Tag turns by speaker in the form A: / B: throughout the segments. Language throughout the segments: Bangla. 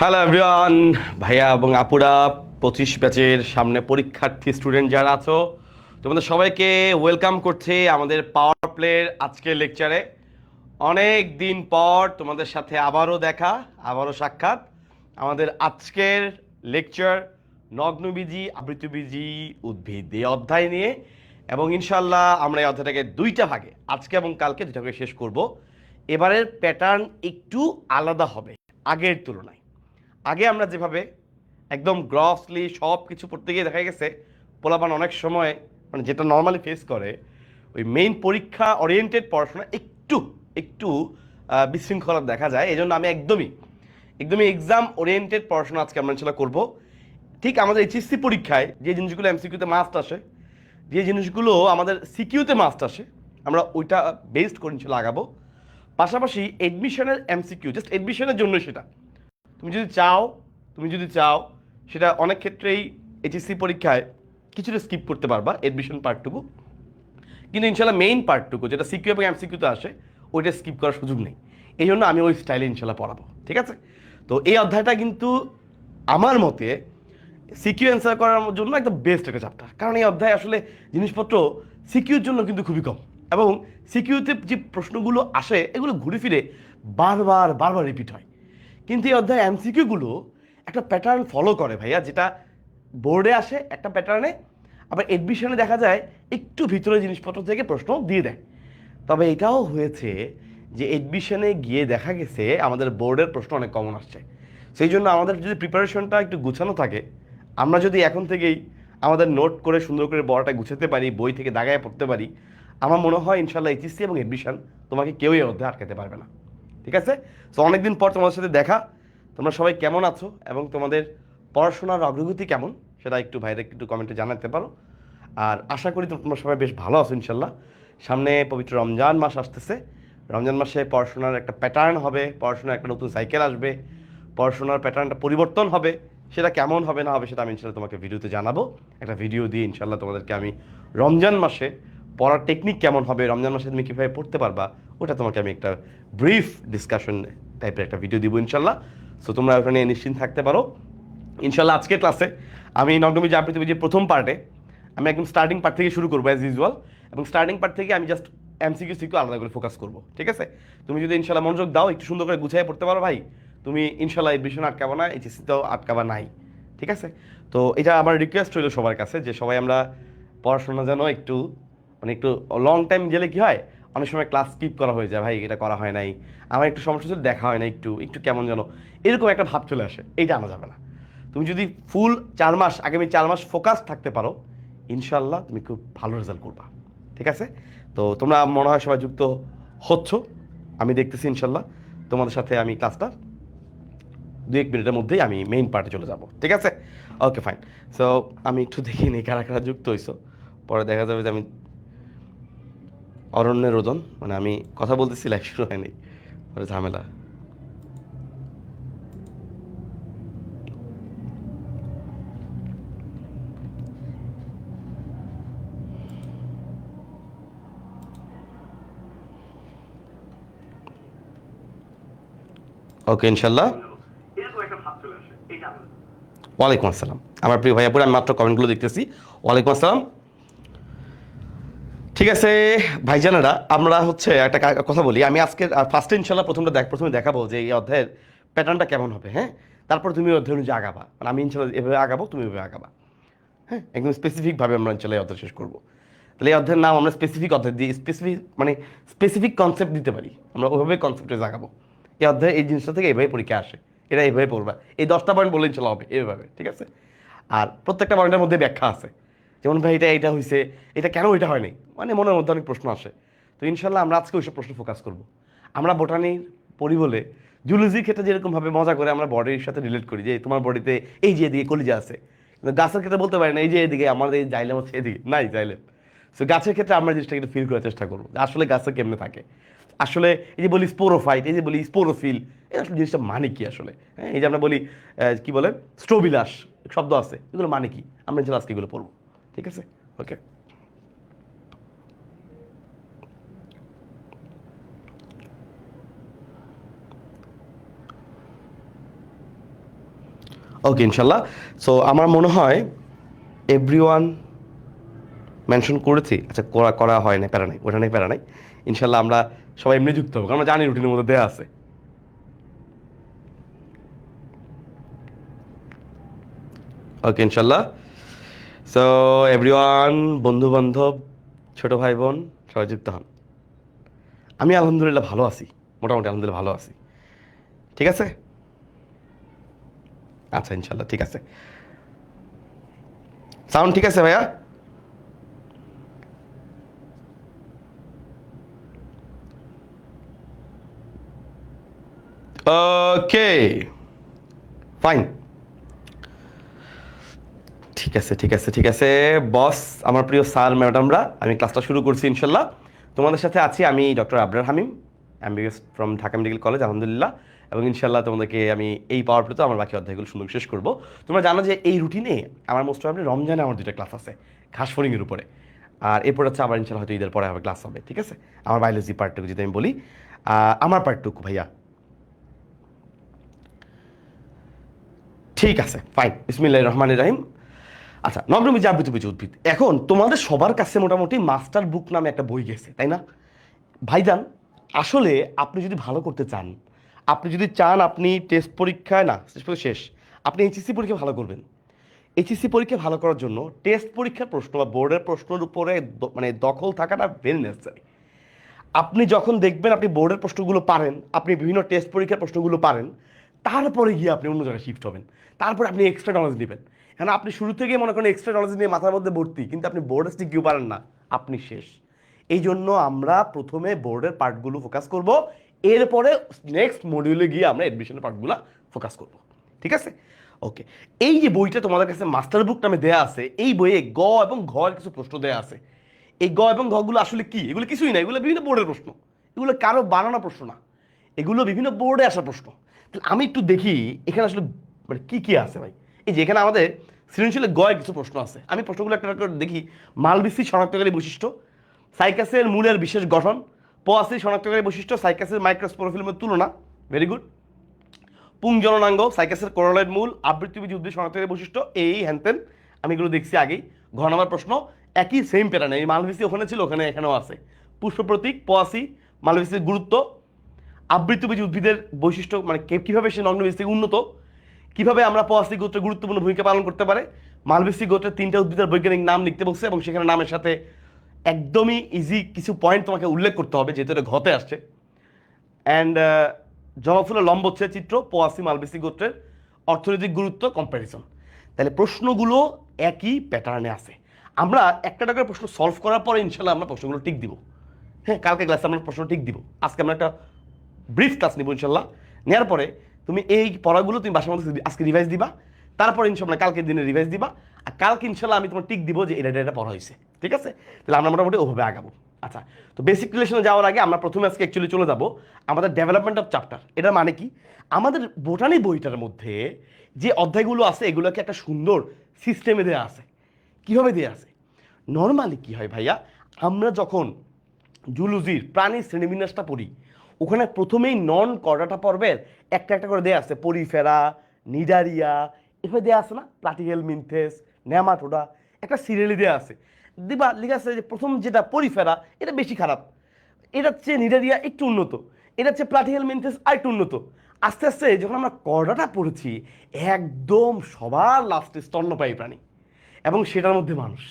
A: হ্যালো এভরিওয়ান, ভাইয়া এবং আপুরা, 25 ব্যাচের সামনে পরীক্ষার্থী স্টুডেন্ট যারা আছো, তোমাদের সবাইকে ওয়েলকাম করছি আমাদের পাওয়ার প্লের আজকের লেকচারে। অনেক দিন পর তোমাদের সাথে আবারও দেখা, আবারও সাক্ষাৎ। আমাদের আজকের লেকচার নগ্নবীজি আবৃতবীজি উদ্ভিদ এই অধ্যায় নিয়ে, এবং ইনশাল্লাহ আমরা এই অধ্যায়টাকে দুইটা ভাগে, আজকে এবং কালকে দুইটা ভাগে শেষ করব। এবারের প্যাটার্ন একটু আলাদা হবে আগের তুলনায়। আগে আমরা যেভাবে একদম গ্রসলি সব কিছু পড়তে গিয়ে দেখা গেছে পোলাপান অনেক সময় মানে যেটা নর্মালি ফেস করে, ওই মেইন পরীক্ষা ওরিয়েন্টেড পড়াশোনা একটু একটু বিশৃঙ্খলা দেখা যায়। এই জন্য আমি একদমই একদমই এক্সাম ওরিয়েন্টেড পড়াশোনা আজকে আমরা ইনশাল্লাহ করবো। ঠিক আমাদের এইচএসসি পরীক্ষায় যে জিনিসগুলো এমসিকিউতে মাস্ট আসে, যে জিনিসগুলো আমাদের সিকিউতে মাস্ট আসে, আমরা ওইটা বেসড করে ইনশাল্লাহ আগাবো। পাশাপাশি এডমিশনের এমসিকিউ জাস্ট এডমিশনের জন্য, সেটা তুমি যদি চাও তুমি যদি চাও সেটা অনেক ক্ষেত্রেই এইচএসসি পরীক্ষায় কিছুটা স্কিপ করতে পারবা এডমিশন পার্টটুকু, কিন্তু ইনশাল্লাহ মেইন পার্টটুকু যেটা সিকিউ এবং এমসিকিউতে আসে ওইটা স্কিপ করার সুযোগ নেই। এই জন্য আমি ওই স্টাইলে ইনশাল্লাহ পড়াবো, ঠিক আছে? তো এই অধ্যায়টা কিন্তু আমার মতে সিকিউ অ্যান্সার করার জন্য একদম বেস্ট একটা চ্যাপ্টার, কারণ এই অধ্যায় আসলে জিনিসপত্র সিকিউর জন্য কিন্তু খুবই কম, এবং সিকিউতে যে প্রশ্নগুলো আসে এগুলো ঘুরে ফিরে বারবার বারবার রিপিট হয়। কিন্তু এই অধ্যায় এমসিকিউগুলো একটা প্যাটার্ন ফলো করে ভাইয়া, যেটা বোর্ডে আসে একটা প্যাটার্নে, আবার এডমিশনে দেখা যায় একটু ভিতরে জিনিসপত্র থেকে প্রশ্ন দিয়ে দেয়। তবে এটাও হয়েছে যে এডমিশনে গিয়ে দেখা গেছে আমাদের বোর্ডের প্রশ্ন অনেক কমন আসছে। সেই জন্য আমাদের যদি প্রিপারেশনটা একটু গুছানো থাকে, আমরা যদি এখন থেকেই আমাদের নোট করে সুন্দর করে বড়টা গুছাতে পারি, বই থেকে দাগায় পড়তে পারি, আমার মনে হয় ইনশাল্লাহ এইচএসসি এবং এডমিশন তোমাকে কেউই এর মধ্যে আটকাতে পারবে না, ঠিক আছে? সো অনেকদিন পর তোমাদের সাথে দেখা। তোমরা সবাই কেমন আছো এবং তোমাদের পড়াশোনার অগ্রগতি কেমন সেটা একটু ভাইরে একটু কমেন্টে জানাতে পারো। আর আশা করি তোমরা সবাই বেশ ভালো আছো ইনশাল্লাহ। সামনে পবিত্র রমজান মাস আসতেছে। রমজান মাসে পড়াশোনার একটা প্যাটার্ন হবে, পড়াশোনার একটা নতুন সাইকেল আসবে, পড়াশোনার প্যাটার্নটা পরিবর্তন হবে। সেটা কেমন হবে না হবে সেটা আমি ইনশাল্লাহ তোমাকে ভিডিওতে জানাবো। একটা ভিডিও দিয়ে ইনশাল্লাহ তোমাদেরকে আমি রমজান মাসে পড়ার টেকনিক কেমন হবে, রমজান মাসে তুমি কীভাবে পড়তে পারবা, ওটা তোমাকে আমি একটা ব্রিফ ডিসকাশন টাইপের একটা ভিডিও দিব ইনশাল্লাহ। সো তোমরা ওখানে নিশ্চিন্ত থাকতে পারো। ইনশাল্লাহ আজকের ক্লাসে আমি নগ্নবীজি আবৃতবীজির প্রথম পার্টে আমি একদম স্টার্টিং পার্ট থেকে শুরু করবো অ্যাজ ইউজুয়াল, এবং স্টার্টিং পার্ট থেকে আমি জাস্ট এমসিকিউ সিকিউ আলাদা করে ফোকাস করবো, ঠিক আছে? তুমি যদি ইনশাল্লাহ মনোযোগ দাও, একটু সুন্দর করে গুছিয়ে পড়তে পারো ভাই, তুমি ইনশাল্লাহ এডমিশন আটকাবা না, এইচএসসিতেও আটকাবা নাই, ঠিক আছে? তো এটা আমার রিকোয়েস্ট রইল সবার কাছে যে সবাই আমরা পড়াশোনা যেন একটু মানে একটু লং টাইম গেলে কি হয়, অনেক সময় ক্লাস স্কিপ করা হয়ে যায়, ভাই এটা করা হয় নাই, আমার একটু সমস্যা ছিল, দেখা হয় না, একটু একটু কেমন যেন এরকম একটা ভাব চলে আসে, এইটা আনা যাবে না। তুমি যদি ফুল 4 মাস, আগামী 4 মাস ফোকাস থাকতে পারো, ইনশাল্লাহ তুমি খুব ভালো রেজাল্ট করবা, ঠিক আছে? তো তোমরা মনে হয় সবাই যুক্ত হচ্ছ, আমি দেখতেছি ইনশাল্লাহ তোমাদের সাথে আমি ক্লাসটা 2-1 মিনিটের মধ্যেই আমি মেইন পার্টে চলে যাব, ঠিক আছে? Okay fine. সো আমি একটু দেখি নি কারা কারা যুক্ত হইছো, পরে দেখা যাবে যে আমি অরণ্যের রোদন মানে আমি কথা বলতেছি লাইভ শুরু হয়নি, পরে ঝামেলা। ওকে ইনশাল্লাহ। ওয়ালাইকুম আসসালাম আমার প্রিয় ভাইয়াপুর, আমি মাত্র কমেন্টগুলো দেখতেছি। ওয়ালাইকুম আসসালাম। ঠিক আছে ভাইজানেরা, আমরা হচ্ছে একটা কথা বলি। আমি আজকে ফার্স্টে ইনশাল্লাহ প্রথমে দেখাবো যে এই অধ্যায়ের প্যাটার্নটা কেমন হবে, হ্যাঁ? তারপর তুমি অধ্যায় অনুযায়ী আগাবা, মানে আমি ইনশাল্লাহ এভাবে আগাবো, তুমি এভাবে আগাবা, হ্যাঁ? একদম স্পেসিফিকভাবে আমরা ইনশাল্লাহ এই অধ্যায় শেষ করবো। তাহলে এই অধ্যায়ের নাম আমরা স্পেসিফিক অধ্যায় দিয়ে স্পেসিফিক মানে স্পেসিফিক কনসেপ্ট দিতে পারি, আমরা ওইভাবে কনসেপ্টে আগাবো। এই অধ্যায় এই জিনিসটা থেকে এইভাবে পরীক্ষা আসে, এটা এইভাবে পড়বা, এই 10টা পয়েন্ট বলে ইনশাল্লাহ হবে এইভাবে, ঠিক আছে? আর প্রত্যেকটা পয়েন্টের মধ্যে ব্যাখ্যা আছে, যেমন ভাই এটা হয়েছে, এটা কেন এটা হয়নি, মানে মনের মধ্যে অনেক প্রশ্ন আসে। তো ইনশাল্লাহ আমরা আজকে ওইসব প্রশ্ন ফোকাস করব। আমরা বোটানির পড়ি বলে জুলজির ক্ষেত্রে যেরকমভাবে মজা করে আমরা বডির সাথে রিলেট করি, যে তোমার বডিতে এই যে এদিকে কলিজা আছে, কিন্তু গাছের ক্ষেত্রে বলতে পারি না এই যে এদিকে আমাদের এই জাইলেম হচ্ছে এদিকে নাই জাইলেম। সো গাছের ক্ষেত্রে আমরা জিনিসটা একটু ফিল করার চেষ্টা করবো আসলে গাছে কেমনে থাকে, আসলে এই যে বলি স্পোরোফাইট, এই যে বলি স্পোরোফিল, এই আসলে জিনিসটা মানে কি আসলে, হ্যাঁ? এই যে আমরা বলি কি বলে স্ট্রোবিলাস শব্দ আছে, এগুলো মানে কি, আমরা যে আজকে এগুলো পড়বো, ঠিক আছে? ওকে। ওকে ইনশাল্লাহ। সো আমার মনে হয় এভরিওয়ান মেনশন করেছি, আচ্ছা করা করা হয় না, প্যারা নাই, ওটা নেই প্যারা নাই। ইনশাল্লাহ আমরা সবাই এমনি যুক্ত হবো, কারণ আমরা জানি রুটিনের মধ্যে দেওয়া আছে। ওকে ইনশাল্লাহ। সো এভরিওয়ান, বন্ধু বান্ধব, ছোট ভাই বোন, সবাই যুক্ত হন। আমি আলহামদুলিল্লাহ ভালো আছি, মোটামুটি আলহামদুলিল্লাহ ভালো আছি। ঠিক আছে, আচ্ছা ইনশাল্লাহ ঠিক আছে। সাউন্ড ঠিক আছে ভাইয়া? ওকে ফাইন, ঠিক আছে ঠিক আছে ঠিক আছে। বস, আমার প্রিয় স্যার ম্যাডামরা, আমি ক্লাসটা শুরু করছি ইনশাল্লাহ। তোমাদের সাথে আছি আমি doctor Abrar Hamim, MBBS from Dhaka medical college আলহামদুলিল্লাহ। এবং ইনশাল্লাহ তোমাদেরকে আমি এই পাওয়ার প্লেতে আমার বাকি অধ্যায়গুলো সুন্দর শেষ করবো। তোমরা জানো যে এই রুটিনে আমার মোস্ট প্রবলি রমজানে আমার দুটো ক্লাস আছে ঘাসফড়িংয়ের উপরে, আর এরপর হচ্ছে আবার ইনশাল্লাহ হয়তো ঈদের পরে আবার ক্লাস হবে। ঠিক আছে, আমার বায়োলজি পার্টটুকু যদি আমি বলি, আমার পার্টটুকু ভাইয়া, ঠিক আছে ফাইন। বিসমিল্লাহির রহমানির রহিম। আচ্ছা, নগ্নবীজ আবৃতবীজ উদ্ভিদ, এখন তোমাদের সবার কাছে মোটামুটি মাস্টার বুক নামে একটা বই গেছে, তাই না ভাইজান? আসলে আপনি যদি ভালো করতে চান, আপনি যদি চান আপনি টেস্ট পরীক্ষায় না শেষ পরীক্ষা শেষ, আপনি এইচএসসি পরীক্ষা ভালো করবেন। এইচএসসি পরীক্ষা ভালো করার জন্য টেস্ট পরীক্ষার প্রশ্ন বা বোর্ডের প্রশ্নের উপরে মানে দখল থাকাটা ভেরি নেসেসারি। আপনি যখন দেখবেন আপনি বোর্ডের প্রশ্নগুলো পারেন, আপনি বিভিন্ন টেস্ট পরীক্ষার প্রশ্নগুলো পারেন, তারপরে গিয়ে আপনি অন্য জায়গায় শিফট হবেন, তারপরে আপনি এক্সট্রা নলেজ নেবেন। কেন আপনি শুরু থেকেই মনে করেন এক্সট্রা নলেজ নিয়ে মাথার মধ্যে ভর্তি, কিন্তু আপনি বোর্ডে স্টিক কেউ পারেন না, আপনি শেষ। এই জন্য আমরা প্রথমে বোর্ডের পার্টগুলো ফোকাস করব, এরপরে নেক্সট মডিউলে গিয়ে আমরা এডমিশনের পার্টগুলো ফোকাস করব। ঠিক আছে, ওকে। এই যে বইটা তোমাদের কাছে মাস্টার বুক নামে দেয়া আছে, এই বইয়ে গ এবং ঘ এর কিছু প্রশ্ন দেয়া আছে। এই গ এবং ঘগুলো আসলে কি? এগুলো কিছুই না, এগুলো বিভিন্ন বোর্ডের প্রশ্ন, এগুলো কারো বানানো প্রশ্ন না, এগুলো বিভিন্ন বোর্ডে আসা প্রশ্ন। তাহলে আমি একটু দেখি এখানে আসলে মানে কি কি আছে ভাই। এই যে এখানে আমাদের সৃজনশীলের গয়ে কিছু প্রশ্ন আছে, আমি প্রশ্নগুলো একটা করে দেখি। মালবিসি শনাক্তকারী বৈশিষ্ট্য, সাইকাসের মূলের বিশেষ গঠন, পোয়াসি শনাক্তকারী বৈশিষ্ট্য, সাইকাসের মাইক্রোস্পোরোফিল্মের তুলনা, ভেরি গুড। পুংজননাঙ্গ, সাইকাসের কোরোলয়েড মূল, আবৃত্তিবীজ উদ্ভিদ শনাক্তকারী বৈশিষ্ট্য, এই হ্যানতেন, আমি এগুলো দেখছি আগেই। ঘ নম্বর প্রশ্ন একই সেম প্যাটার্ন, এই মালবিসি ওখানে ছিল, ওখানে এখানেও আছে। পুষ্প প্রতীক, পোয়াসি, মালবিসির গুরুত্ব, আবৃতবীজ উদ্ভিদের বৈশিষ্ট্য, মানে কীভাবে সে নগ্নবীজ থেকে উন্নত, কিভাবে আমরা পোয়াসি গোত্রের গুরুত্বপূর্ণ ভূমিকা পালন করতে পারে, মালবেসি গোত্রের 3টা উদ্ভিদের বৈজ্ঞানিক নাম লিখতে বলছে, এবং সেখানে নামের সাথে একদমই ইজি কিছু পয়েন্ট তোমাকে উল্লেখ করতে হবে, যেহেতু এটা ঘতে আসছে। অ্যান্ড জবাফুলের লম্বচ্ছেদ চিত্র, পোয়াসি মালবেসি গোত্রের অর্থনৈতিক গুরুত্ব, কম্প্যারিজন। তাহলে প্রশ্নগুলো একই প্যাটার্নে আছে। আমরা একটা করে প্রশ্ন সলভ করার পরে ইনশাল্লাহ আমরা প্রশ্নগুলো টিক দিব। হ্যাঁ, কালকে ক্লাসে আমরা প্রশ্ন ঠিক দিব, আজকে আমরা একটা ব্রিফ ক্লাস নিব ইনশাল্লাহ। নেওয়ার পরে তুমি এই পড়াগুলো তুমি বাসার মধ্যে আজকে রিভাইজ দিবা, তারপর ইনশাল্লাহ কালকের দিনে রিভাইজ দিবা, আর কালকে ইনশাল্লাহ আমি তোমার টিক দিব যে এটা এটা পড়া হয়েছে। ঠিক আছে, তাহলে আমরা মোটামুটি ওভাবে আগাবো। আচ্ছা, তো বেসিক রিলেশনে যাওয়ার আগে আমরা প্রথমে আজকে অ্যাকচুয়ালি চলে যাব আমাদের ডেভেলপমেন্ট অফ চ্যাপ্টার। এটার মানে কি, আমাদের বোটানি বইটার মধ্যে যে অধ্যায়গুলো আছে এগুলোকে একটা সুন্দর সিস্টেমে দেওয়া আছে। কীভাবে দেওয়া আছে? নর্মালি কি হয় ভাইয়া, আমরা যখন জুলজির প্রাণী শ্রেণীবিন্যাসটা পড়ি, ওখানে প্রথমেই নন কর্ডাটা পর্বের একটা একটা করে দেয়া আছে, পরিফেরা, নিডারিয়া, এভাবে দেয়া আছে না, প্লাটিহেল মিনথেস, নেমাটোডা, একটা সিরিয়ালি দেয়া আছে। দিবা লিখা আছে যে প্রথম যেটা পরিফেরা, এটা বেশি খারাপ, এটার চেয়ে নিডারিয়া একটু উন্নত, এটার চেয়ে প্লাটিহেল মিনথেস আর একটু উন্নত। আস্তে আস্তে যখন আমরা কর্ডাটা পড়েছি, একদম সবার লাস্টে স্তন্যপায়ী প্রাণী, এবং সেটার মধ্যে মানুষ।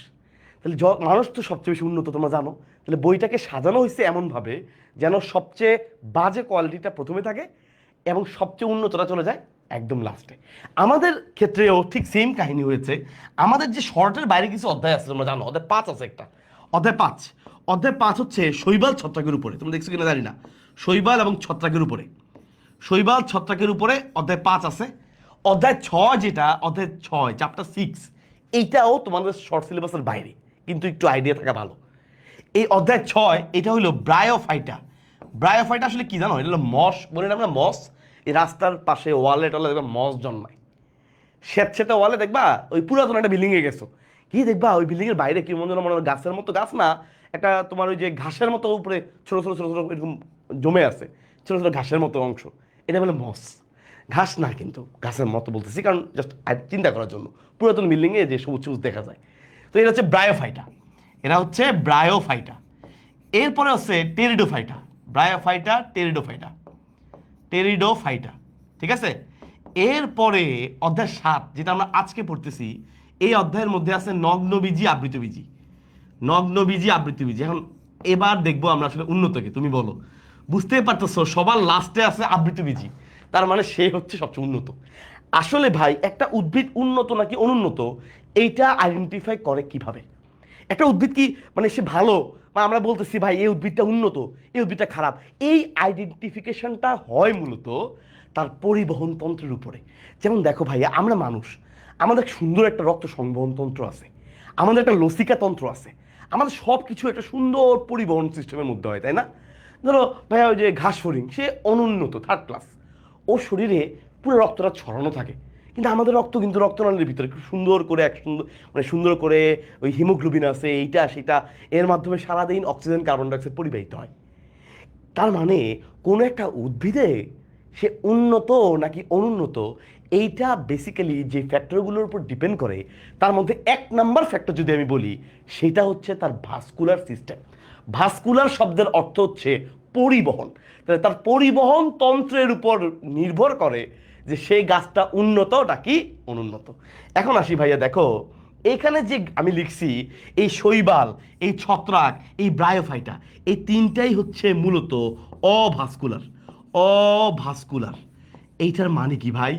A: তাহলে মানুষ তো সবচেয়ে বেশি উন্নত, তোমরা জানো। তাহলে বইটাকে সাজানো হয়েছে এমনভাবে যেন সবচেয়ে বাজে কোয়ালিটিটা প্রথমে থাকে এবং সবচেয়ে উন্নতটা চলে যায় একদম লাস্টে। আমাদের ক্ষেত্রেও ঠিক সেম কাহিনী হয়েছে। আমাদের যে শর্টের বাইরে কিছু অধ্যায় আছে, তোমরা জানো, অধ্যায় 5 আছে একটা। অধ্যায় 5 হচ্ছে শৈবাল ছত্রাকের উপরে, তোমরা দেখছো কিনা জানি না, শৈবাল এবং ছত্রাকের উপরে, শৈবাল ছত্রাকের উপরে অধ্যায় 5 আছে। অধ্যায় 6 যেটা, অধ্যায় 6 চ্যাপ্টার 6, এইটাও তোমাদের শর্ট সিলেবাসের বাইরে, কিন্তু একটু আইডিয়া থাকা ভালো। এই অধ্যায় 6 এটা হলো ব্রায়োফাইটা। ব্রায়োফাইটা আসলে কি জানো? এটা হলো মস, বলি না আমরা মস, এই রাস্তার পাশে ওয়ালে টলে দেখবা মস জন্মায়, স্যাঁতস্যাঁতে ওয়ালে দেখবা, ওই পুরাতন একটা বিল্ডিংয়ে গেছো, কি দেখবা ওই বিল্ডিংয়ের বাইরে কি মনে মনে গাছের মতো, গাছ না, একটা তোমার ওই যে ঘাসের মতো উপরে ছোটো ছোটো ছোটো ছোটো এরকম জমে আছে, ছোটো ছোটো ঘাসের মতো অংশ, এটা বলে মস। ঘাস না, কিন্তু ঘাসের মতো বলতেছি কারণ জাস্ট চিন্তা করার জন্য, পুরাতন বিল্ডিংয়ে যে সবুজ সবুজ দেখা যায়। তো এটা হচ্ছে ব্রায়োফাইটা, এরা হচ্ছে ব্রায়োফাইটা। এরপরে হচ্ছে টেরিডোফাইটা, ব্রায়োফাইটা, টেরিডোফাইটা, টেরিডোফাইটা, ঠিক আছে। এরপরে অধ্যায় 7 যেটা আমরা আজকে পড়তেছি, এই অধ্যায়ের মধ্যে আছে নগ্নবীজি, আবৃতবীজি, নগ্নবীজি, আবৃতবীজি। এখন এবার দেখবো আমরা আসলে উন্নতকে, তুমি বলো। বুঝতেই পারতেছো সবার লাস্টে আছে আবৃতবীজি, তার মানে সে হচ্ছে সবচেয়ে উন্নত। আসলে ভাই একটা উদ্ভিদ উন্নত নাকি অনুন্নত, এইটা আইডেন্টিফাই করে কিভাবে? একটা উদ্ভিদ কি মানে সে ভালো, বা আমরা বলতেছি ভাই এই উদ্ভিদটা উন্নত, এই উদ্ভিদটা খারাপ, এই আইডেন্টিফিকেশনটা হয় মূলত তার পরিবহন তন্ত্রের উপরে। যেমন দেখো ভাইয়া, আমরা মানুষ, আমাদের সুন্দর একটা রক্ত সংবহন তন্ত্র আছে, আমাদের একটা লসিকা তন্ত্র আছে, আমাদের সব কিছু একটা সুন্দর পরিবহন সিস্টেমের মধ্যে হয়, তাই না? ধরো ভাইয়া ওই যে ঘাস ফড়িং, সে অনুন্নত, থার্ড ক্লাস, ওর শরীরে পুরো রক্তটা ছড়ানো থাকে, কিন্তু আমাদের রক্ত কিন্তু রক্তনালীর ভিতরে খুব সুন্দর করে এক সুন্দর মানে সুন্দর করে ওই হিমোগ্লোবিন আছে, এইটা সেটা, এর মাধ্যমে সারাদিন অক্সিজেন কার্বন ডাইঅক্সাইড পরিবাহিত হয়। তার মানে কোনো একটা উদ্ভিদে সে উন্নত নাকি অনুন্নত, এইটা বেসিক্যালি যে ফ্যাক্টরগুলোর উপর ডিপেন্ড করে, তার মধ্যে 1 নাম্বার ফ্যাক্টর যদি আমি বলি, সেটা হচ্ছে তার ভাস্কুলার সিস্টেম। ভাস্কুলার শব্দের অর্থ হচ্ছে পরিবহন। তাহলে তার পরিবহন তন্ত্রের উপর নির্ভর করে যে সেই গাছটা উন্নত নাকি অনুন্নত। এখন আসি ভাইয়া, দেখো এখানে যে আমি লিখছি, এই শৈবাল, এই ছত্রাক, এই ব্রায়োফাইটা, এই তিনটাই হচ্ছে মূলত অভাস্কুলার, অভাস্কুলার। এইটার মানে কি ভাই?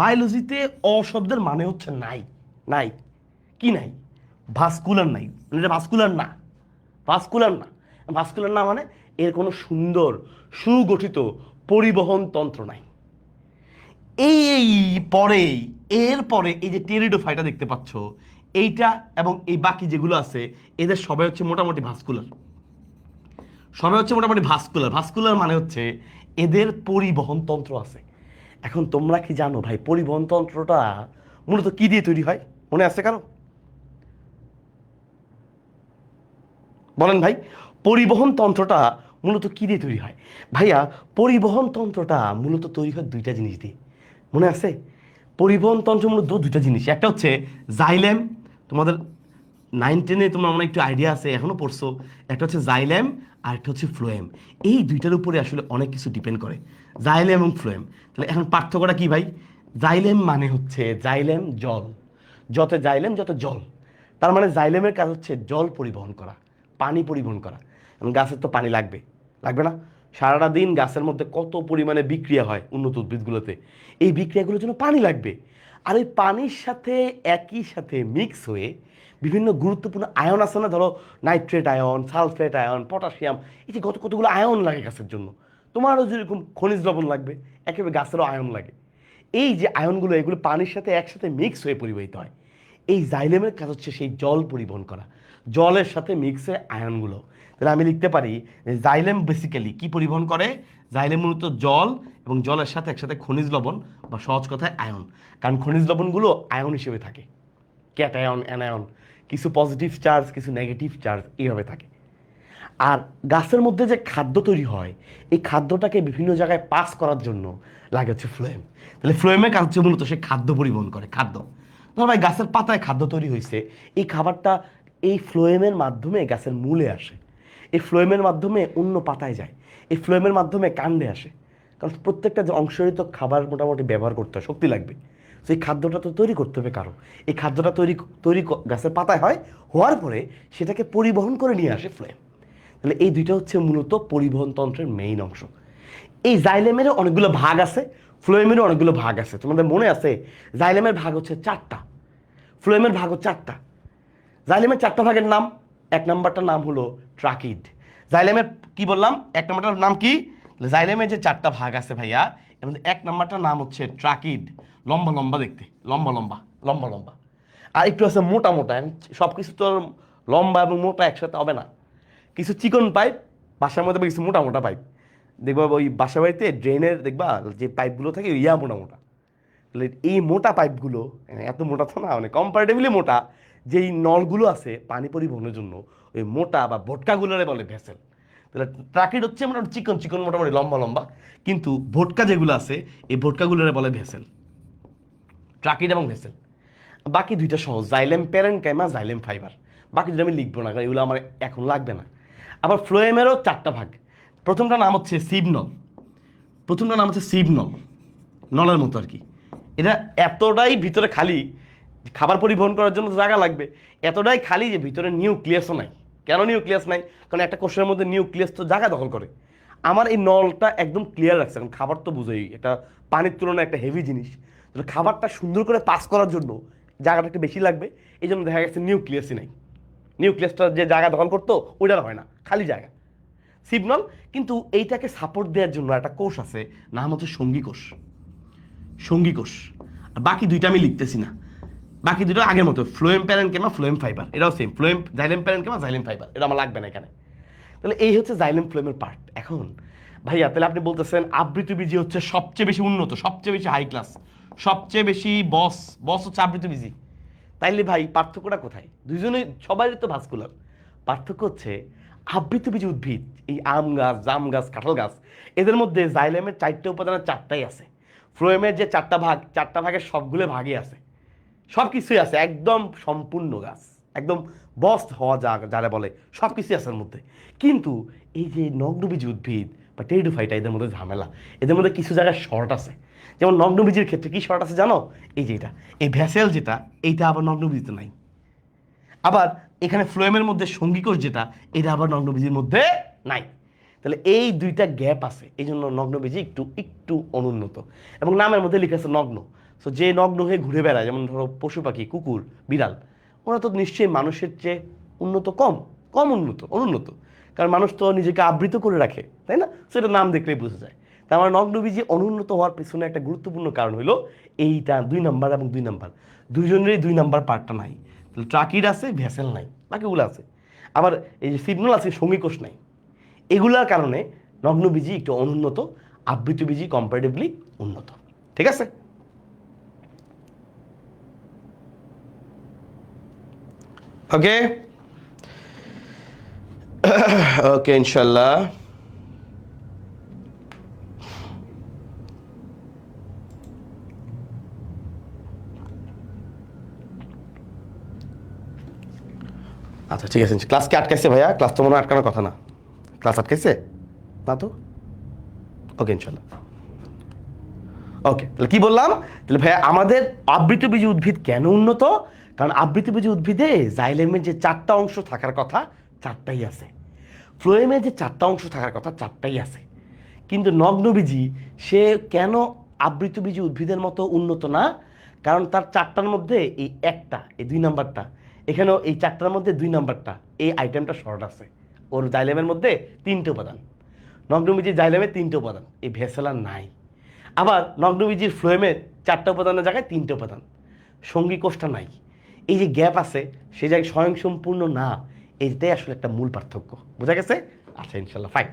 A: বায়োলজিতে অ শব্দের মানে হচ্ছে নাই, নাই, কি নাই? ভাস্কুলার নাই, মানে এটা ভাস্কুলার না, ভাস্কুলার না। ভাস্কুলার না মানে এর কোনো সুন্দর সুগঠিত পরিবহন তন্ত্র নাই। এই পরেই, এরপরে এই যে টেরিডোফাইটা দেখতে পাচ্ছ, এইটা এবং এই বাকি যেগুলো আছে, এদের সবাই হচ্ছে মোটামুটি ভাস্কুলার, সবাই হচ্ছে মোটামুটি ভাস্কুলার। ভাস্কুলার মানে হচ্ছে এদের পরিবহন তন্ত্র আছে। এখন তোমরা কি জানো ভাই পরিবহন তন্ত্রটা মূলত কি দিয়ে তৈরি হয়? মনে আছে কারো? বলেন ভাই, পরিবহন তন্ত্রটা মূলত কি দিয়ে তৈরি হয়? ভাইয়া পরিবহন তন্ত্রটা মূলত তৈরি হয় দুইটা জিনিস দিয়ে, মনে আছে? পরিবহন তন্ত্র মূলত দুইটা জিনিস, একটা হচ্ছে জাইলেম, তোমাদের 9-10-এ তোমরা মনে হয় একটু আইডিয়া আছে, এখনো পড়ছো। একটা হচ্ছে জাইলেম আর একটা হচ্ছে ফ্লোয়েম। এই দুইটার উপরে আসলে অনেক কিছু ডিপেন্ড করে, জাইলেম এবং ফ্লোয়েম। তাহলে এখন পার্থক্যটা কি ভাই? জাইলেম মানে হচ্ছে জাইলেম জল, যত জাইলেম যত জল। তার মানে জাইলেমের কাজ হচ্ছে জল পরিবহন করা, পানি পরিবহন করা। এবং গাছের তো পানি লাগবে, লাগবে না? সারাটা দিন গাছের মধ্যে কত পরিমাণে বিক্রিয়া হয় উন্নত উদ্ভিদগুলোতে, এই বিক্রিয়াগুলোর জন্য পানি লাগবে। আর এই পানির সাথে একই সাথে মিক্স হয়ে বিভিন্ন গুরুত্বপূর্ণ আয়ন আছে না, ধরো nitrate ion, sulphate ion, potassium, এই যে কতগুলো আয়ন লাগে গাছের জন্য। তোমারও যেরকম খনিজ লবণ লাগবে, একেবারে গাছেরও আয়ন লাগে। এই যে আয়নগুলো, এগুলো পানির সাথে একসাথে মিক্স হয়ে পরিবাহিত হয়। এই জাইলেমের কাজ হচ্ছে সেই জল পরিবহন করা, জলের সাথে মিক্স হয়ে আয়নগুলো। তাহলে আমি লিখতে পারি যে জাইলেম বেসিক্যালি কি পরিবহন করে? জাইলেম মূলত জল এবং জলের সাথে একসাথে খনিজ লবণ, বা সহজ কথায় আয়ন। কারণ খনিজ লবণগুলো আয়ন হিসেবে থাকে, ক্যাটায়ন, অ্যানায়ন, কিছু পজিটিভ চার্জ কিছু নেগেটিভ চার্জ, এইভাবে থাকে। আর গাছের মধ্যে যে খাদ্য তৈরি হয়, এই খাদ্যটাকে বিভিন্ন জায়গায় পাস করার জন্য লাগে হচ্ছে ফ্লোয়েম। তাহলে ফ্লোয়েমের কাজ হচ্ছে মূলত সে খাদ্য পরিবহন করে, খাদ্য। ধর ভাই গাছের পাতায় খাদ্য তৈরি হয়েছে, এই খাবারটা এই ফ্লোয়েমের মাধ্যমে গাছের মূলে আসে, এই ফ্লোয়েমের মাধ্যমে অন্য পাতায় যায়, এই ফ্লোয়েমের মাধ্যমে কাণ্ডে আসে। কারণ প্রত্যেকটা যে অংশেরই তো খাবার মোটামুটি ব্যবহার করতে হয়, শক্তি লাগবে। তো এই খাদ্যটা তো তৈরি করতে হবে কারো, এই খাদ্যটা তৈরি তৈরি গাছের পাতায় হয়, হওয়ার পরে সেটাকে পরিবহন করে নিয়ে আসে ফ্লোয়েম। তাহলে এই দুইটা হচ্ছে মূলত পরিবহন তন্ত্রের মেইন অংশ। এই জাইলেমেরও অনেকগুলো ভাগ আছে, ফ্লোয়েমেরও অনেকগুলো ভাগ আছে। তোমাদের মনে আছে জাইলেমের ভাগ হচ্ছে 4টা, ফ্লোয়েমের ভাগ হচ্ছে 8টা। জাইলেমের 4টা ভাগের নাম, 1 নাম্বারটার নাম হলো ট্রাকিড। জাইলেমের কি বললাম, 1 নাম্বারটার নাম কি? জাইলেমের যে 4টা ভাগ আছে ভাইয়া, এর মধ্যে 1 নাম্বারটার নাম হচ্ছে ট্রাকিড, লম্বা লম্বা দেখতে, লম্বা লম্বা, লম্বা লম্বা। আর একটু আছে মোটা মোটা, সব কিছু তো লম্বা এবং মোটা একসাথে হবে না। কিছু চিকন পাইপ বাসার মধ্যে, কিছু মোটা মোটা পাইপ দেখবা, ওই বাসা বাড়িতে ড্রেনের দেখবা যে পাইপগুলো থাকে ইয়া মোটা মোটা। তাহলে এই মোটা পাইপগুলো, এত মোটা তো না, মানে কম্পারেটিভলি মোটা, যেই নলগুলো আছে পানি পরিবহনের জন্য, ওই মোটা বা ভটকাগুলোরে বলে ভেসেল। তাহলে ট্রাকিড হচ্ছে মোটামুটি চিকন চিকন, মোটামুটি লম্বা লম্বা, কিন্তু ভোটকা যেগুলো আছে এই ভোটকাগুলোরে বলে ভেসেল। ট্রাকিড এবং ভেসেল। বাকি দুইটা সহজ, জাইলেম প্যারেনকাইমা, জাইলেম ফাইবার। বাকি দুটো আমি লিখবো না, কারণ এগুলো আমার এখন লাগবে না। আবার ফ্লোয়েমেরও 4টা ভাগ। প্রথমটা নাম হচ্ছে সিবনল। প্রথমটা নাম হচ্ছে সিবনল, নলের মতো আর কি। এটা এতটাই ভিতরে খালি, খাবার পরিবহন করার জন্য জায়গা লাগবে, এতটাই খালি যে ভিতরে নিউক্লিয়াসও নাই। কেন নিউক্লিয়াস নাই? কারণ একটা কোষের মধ্যে নিউক্লিয়াস তো জায়গা দখল করে। আমার এই নলটা একদম ক্লিয়ার রাখছে, কারণ খাবার তো বুঝেই এটা পানির তুলনায় একটা হেভি জিনিস। তাহলে খাবারটা সুন্দর করে পাস করার জন্য জায়গাটা একটু বেশি লাগবে, এই জন্য দেখা গেছে নিউক্লিয়াসই নাই। নিউক্লিয়াসটা যে জায়গা দখল করতো ওইটার হয় না, খালি জায়গা সিবনল। কিন্তু এইটাকে সাপোর্ট দেওয়ার জন্য একটা কোষ আছে, নাম হচ্ছে সঙ্গী কোষ। সঙ্গী কোষ। আর বাকি দুইটা আমি লিখতেছি না, বাকি দুটো আগের মতো, ফ্লোয়েম প্যারেনকেমা, ফ্লোয়েম ফাইবার, এটাও same. Phloem xylem parenchyma, xylem fibre, এটা আমার লাগবে না এখানে। তাহলে এই হচ্ছে জাইলেম ফ্লোয়েমের পার্ট। এখন ভাইয়া তাহলে আপনি বলতেছেন আবৃতবীজি হচ্ছে সবচেয়ে বেশি উন্নত, সবচেয়ে বেশি হাই ক্লাস, সবচেয়ে বেশি বস, বস হচ্ছে আবৃতবীজি। তাইলে ভাই পার্থক্যটা কোথায়? দুইজনে সবারই তো ভাস্কুলার। পার্থক্য হচ্ছে আবৃতবীজি উদ্ভিদ, এই আম গাছ, জাম গাছ, কাঁঠাল গাছ, এদের মধ্যে জাইলেমের 4টে উপাদানের 4টাই আছে। ফ্লোয়েমের যে 4টা ভাগ, 4টা ভাগের সবগুলো ভাগই আছে, সব কিছুই আছে, একদম সম্পূর্ণ গাছ, একদম বস্ত হওয়া যারা বলে সব কিছুই আছে এর মধ্যে। কিন্তু এই যে নগ্নবীজি উদ্ভিদ বা টেরিডোফাইটা, এদের মধ্যে ঝামেলা, এদের মধ্যে কিছু জায়গায় শর্ট আছে। যেমন নগ্নবীজির ক্ষেত্রে কি শর্ট আছে জানো? এই যে এটা, এই ভ্যাসেল যেটা, এইটা আবার নগ্নবীজিতে নাই। আবার এখানে ফ্লোয়েমের মধ্যে সঙ্গীকোষ যেটা, এটা আবার নগ্নবীজির মধ্যে নাই। তাহলে এই দুইটা গ্যাপ আছে, এই জন্য নগ্নবীজি একটু একটু অনুন্নত। এবং নামের মধ্যে লিখে আছে নগ্ন। তো যে নগ্ন হয়ে ঘুরে বেড়ায়, যেমন ধরো পশু পাখি, কুকুর, বিড়াল, ওরা তো নিশ্চয়ই মানুষের চেয়ে উন্নত, কম কম উন্নত, অনুন্নত। কারণ মানুষ তো নিজেকে আবৃত করে রাখে, তাই না? সেটা নাম দেখলেই বোঝা যায়। তার মানে নগ্নবীজি অনুন্নত হওয়ার পেছনে একটা গুরুত্বপূর্ণ কারণ হলো এইটা, 2 নাম্বার এবং 2 নাম্বার, দুইজনেরই 2 নাম্বার পার্টটা নাই। তাহলে ট্রাকিড আছে, ভেসেল নাই, বাকিগুলো আছে। আবার এই যে সিগনাল আছে, সঙ্গীকোষ নাই। এগুলার কারণে নগ্নবীজি একটু অনুন্নত, আবৃতবীজি কম্পারেটিভলি উন্নত। ঠিক আছে? ওকে ওকে, ইনশাল্লাহ। আচ্ছা ঠিক আছে, ক্লাস কি আটকাইছে ভাইয়া? ক্লাস তো মনে হয় আটকানোর কথা না। ক্লাস আটকাইছে না তো? ওকে ইনশাল্লাহ। ওকে, তাহলে কি বললাম? তাহলে ভাইয়া আমাদের আবৃতবীজি উদ্ভিদ কেন উন্নত? কারণ আবৃতবীজি উদ্ভিদে জাইলেমের যে 4টা অংশ থাকার কথা, 4টাই আছে। ফ্লোয়েমের যে 4টা অংশ থাকার কথা, 4টাই আছে। কিন্তু নগ্নবীজি সে কেন আবৃতবীজি উদ্ভিদের মতো উন্নত না? কারণ তার 4টার মধ্যে এই একটা, এই 2 নাম্বারটা, এখানেও এই 4টার মধ্যে 2 নাম্বারটা, এই আইটেমটা শর্ট আছে। ওর জাইলেমের মধ্যে 3টে উপাদান, নগ্নবীজির জাইলেমে 3টে উপাদান, এই ভেসেলার নাই। আবার নগ্নবীজির ফ্লোয়েমের 4টা উপাদানের জায়গায় 3টে উপাদান, সঙ্গী কোষটা নাই। এই যে গ্যাপ আছে, সে জায়গায় স্বয়ংসম্পূর্ণ না। এইটাই আসলে একটা মূল পার্থক্য। বোঝা গেছে? আচ্ছা ইনশাল্লাহ, ফাইন।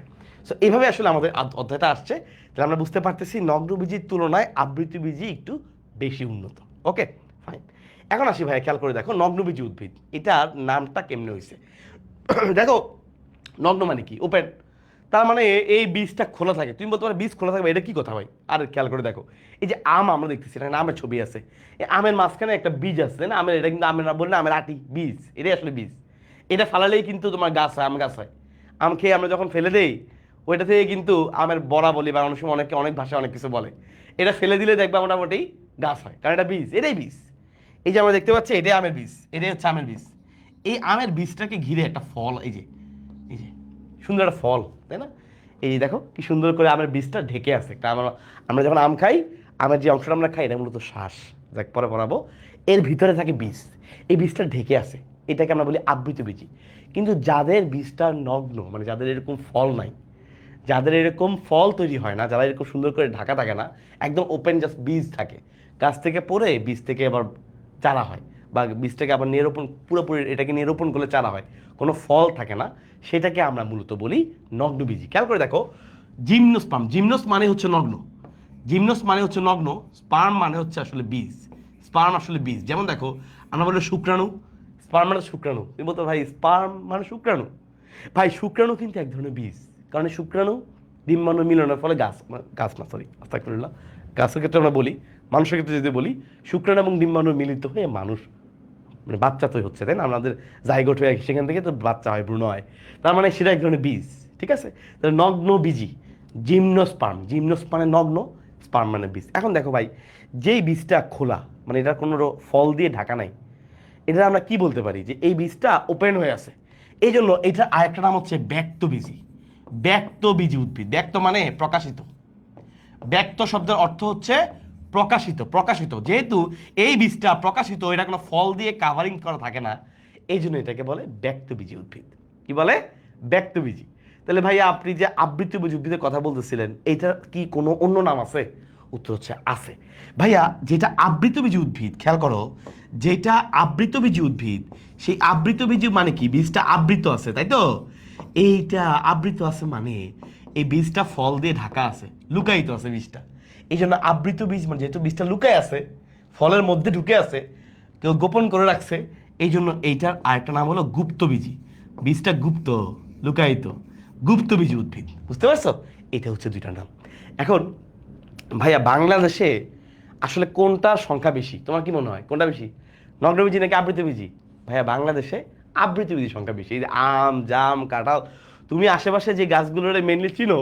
A: সো এইভাবে আসলে আমাদের অধ্যায়টা আসছে। তাহলে আমরা বুঝতে পারতেছি নগ্নবীজির তুলনায় আবৃতবীজি একটু বেশি উন্নত। ওকে, ফাইন। এখন আসি ভাই, খেয়াল করে দেখো নগ্নবীজি উদ্ভিদ এটার নামটা কেমনে হয়েছে। দেখো, নগ্ন মানে কি? ওপেন। তার মানে এই বীজটা খোলা থাকে। তুমি বলতে পারো বীজ খোলা থাকবে, এটা কি কথা ভাই? আর খেয়াল করে দেখো, এই যে আম আমরা দেখতেছি, এখানে আমের ছবি আছে, এই আমের মাঝখানে একটা বীজ আছে, তাই না? আমের, এটা কিন্তু আমের না বললে আমের আটি, বীজ, এটাই আসলে বীজ। এটা ফালালেই কিন্তু তোমার গাছ হয়, আম গাছ হয়। আম খেয়ে আমরা যখন ফেলে দেই, ওইটা থেকে কিন্তু আমের বড়া বলি, বা অনেক সময় অনেকে অনেক ভাষায় অনেক কিছু বলে। এটা ফেলে দিলে দেখবে মোটামুটি গাছ হয়, কারণ এটা বীজ, এটাই বীজ। এই যে আমরা দেখতে পাচ্ছি, এটাই আমের বীজ, এটাই হচ্ছে আমের বীজ। এই আমের বীজটাকে ঘিরে একটা ফল, এই যে, এই যে সুন্দর একটা ফল, তাই না? এই দেখো কি সুন্দর করে আমের বীজটা ঢেকে আছে। একটা আমরা যখন আম খাই, আমের যে অংশটা আমরা খাই, এটা মূলত শ্বাস, দেখ পরে পড়াবো। এর ভিতরে থাকে বীজ, এই বীজটা ঢেকে আছে, এটাকে আমরা বলি আবৃত বীজি। কিন্তু যাদের বীজটা নগ্ন, মানে যাদের এরকম ফল নাই, যাদের এরকম ফল তৈরি হয় না, যারা এরকম সুন্দর করে ঢাকা থাকে না, একদম ওপেন জাস্ট বীজ থাকে, গাছ থেকে পড়ে বীজ থেকে আবার চারা হয়, বা বীজ থেকে আবার নিরোপণ, পুরোপুরি এটাকে নিরোপণ করলে চারা হয়, কোনো ফল থাকে না, সেটাকে আমরা মূলত বলি নগ্নবীজি। খেয়াল করে দেখো, জিমনোস্পার্ম, জিমনোস মানে হচ্ছে নগ্ন, জিমনোস মানে হচ্ছে নগ্ন, স্পার্ম মানে হচ্ছে আসলে বীজ, স্পার্ম আসলে বীজ। যেমন দেখো, আমরা বলি শুক্রাণু, স্পার্ম মানে শুক্রাণু। তুমি বলতো ভাই স্পার্ম মানে শুক্রাণু, ভাই শুক্রাণু কিন্তু এক ধরনের বীজ। কারণ এই শুক্রাণু ডিম্বাণু মিলনের ফলে গাছ না সরি আস্তাগফিরুল্লাহ, গাছের ক্ষেত্রে আমরা বলি, মানুষের ক্ষেত্রে যদি বলি শুক্রাণু এবং ডিম্বাণু মিলিত হয়ে মানুষ মানে বাচ্চা তো হচ্ছে, তাই না? আমাদের জাইগোট হয়ে সেখান থেকে তো বাচ্চা হয়, ভ্রূণ হয়, তার মানে সেটা এক ধরনের বীজ, ঠিক আছে? তাহলে নগ্ন বীজি, জিমনোস্পার্ম, জিমনোস মানে নগ্ন, স্পার্ম মানে বীজ। এখন দেখো ভাই, যেই বীজটা খোলা মানে এটার কোনো ফল দিয়ে ঢাকা নাই, এটা আমরা কি বলতে পারি যে এই বীজটা ওপেন হয়ে আছে। এই জন্য এটার আরেকটা নাম হচ্ছে ব্যক্তবীজি। ব্যক্তবীজি উদ্ভিদ, ব্যক্ত মানে প্রকাশিত, ব্যক্ত শব্দের অর্থ হচ্ছে প্রকাশিত, প্রকাশিত। যেহেতু এই বীজটা প্রকাশিত, এটা কোনো ফল দিয়ে কাভারিং করা থাকে না, এই জন্য এটাকে বলে ব্যক্তবীজি উদ্ভিদ। কি বলে? ব্যক্তবীজি। তাহলে ভাইয়া আপনি যে আবৃতবীজি উদ্ভিদের কথা বলতেছিলেন, এটা কি কোনো অন্য নাম আছে? উত্তর হচ্ছে আছে। ভাইয়া যেটা আবৃতবীজি উদ্ভিদ, খেয়াল করো, যেটা আবৃতবীজি উদ্ভিদ, সেই আবৃতবীজি মানে কি? বীজটা আবৃত আছে, তাই তো? এইটা আবৃত আছে মানে এই বীজটা ফল দিয়ে ঢাকা আছে, লুকায়িত আছে বীজটা। এই জন্য আবৃত বীজ মানে যেহেতু বীজটা লুকায় আছে, ফলের মধ্যে ঢুকে আছে, কেউ গোপন করে রাখছে, এই জন্য এইটার আরেকটা নাম হলো গুপ্তবীজি। বীজটা গুপ্ত, লুকায়িত, গুপ্তবীজি উদ্ভিদ। বুঝতে পারছো? এটা হচ্ছে দুইটা নাম। এখন ভাইয়া বাংলাদেশে আসলে কোনটার সংখ্যা বেশি? তোমার কি মনে হয় কোনটা বেশি, নগ্নবীজি নাকি আবৃতবীজি? ভাইয়া বাংলাদেশে আবৃতবীজির সংখ্যা বেশি। এই যে আম, জাম, কাঁঠাল, তুমি আশেপাশে যে গাছগুলোর মেনলি চিনো,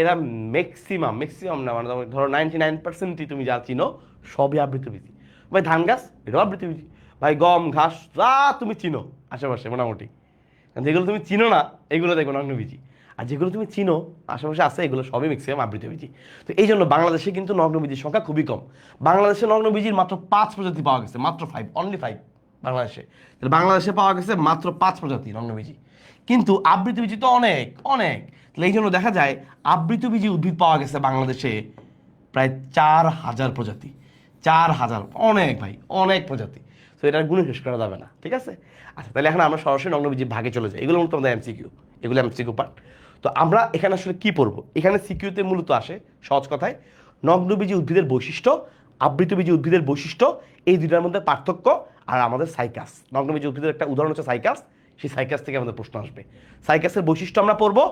A: এরা ম্যাক্সিমাম ম্যাক্সিমাম না মানে ধরো 99%ই তুমি যা চিনো সবই আবৃতবীজি। ভাই ধান গাছ, এটাও আবৃতবীজি। ভাই গম, ঘাস যা তুমি চিনো আশেপাশে মোটামুটি, যেগুলো তুমি চিনো না এগুলো দেখো নগ্নবীজি, আর যেগুলো তুমি চিনো আশেপাশে আছে এগুলো সবই ম্যাক্সিমাম আবৃতবীজি। তো এই জন্য বাংলাদেশে কিন্তু নগ্নবীজির সংখ্যা খুবই কম। বাংলাদেশে নগ্নবীজির মাত্র 5 প্রজাতি পাওয়া গেছে, মাত্র 5, অনলি 5 বাংলাদেশে। তাহলে বাংলাদেশে পাওয়া গেছে মাত্র 5 প্রজাতি নগ্নবীজি, কিন্তু আবৃতবীজি তো অনেক অনেক। তাহলে এই জন্য দেখা যায় আবৃতবীজি উদ্ভিদ পাওয়া গেছে বাংলাদেশে প্রায় 4000 প্রজাতি। 4000, অনেক ভাই, অনেক প্রজাতি। তো এটা গুণে শেষ করা যাবে না, ঠিক আছে? আচ্ছা, তাহলে এখন আমরা সরাসরি নগ্নবীজির ভাগে চলে যাই। এগুলো মূলত আমাদের এমসিকিউ, এগুলো এমসিকিউ পার্ট। তো আমরা এখানে আসলে কি পড়বো? এখানে সিকিউতে মূলত আসে সহজ কথায় নগ্নবীজি উদ্ভিদের বৈশিষ্ট্য, আবৃতবীজি উদ্ভিদের বৈশিষ্ট্য, এই দুটার মধ্যে পার্থক্য, আর আমাদের সাইকাস। নগ্নবীজি উদ্ভিদের একটা উদাহরণ হচ্ছে সাইকাস, সেই সাইকাস থেকে আমাদের প্রশ্ন আসবে। সাইকাসের বৈশিষ্ট্য আমরা পড়বো,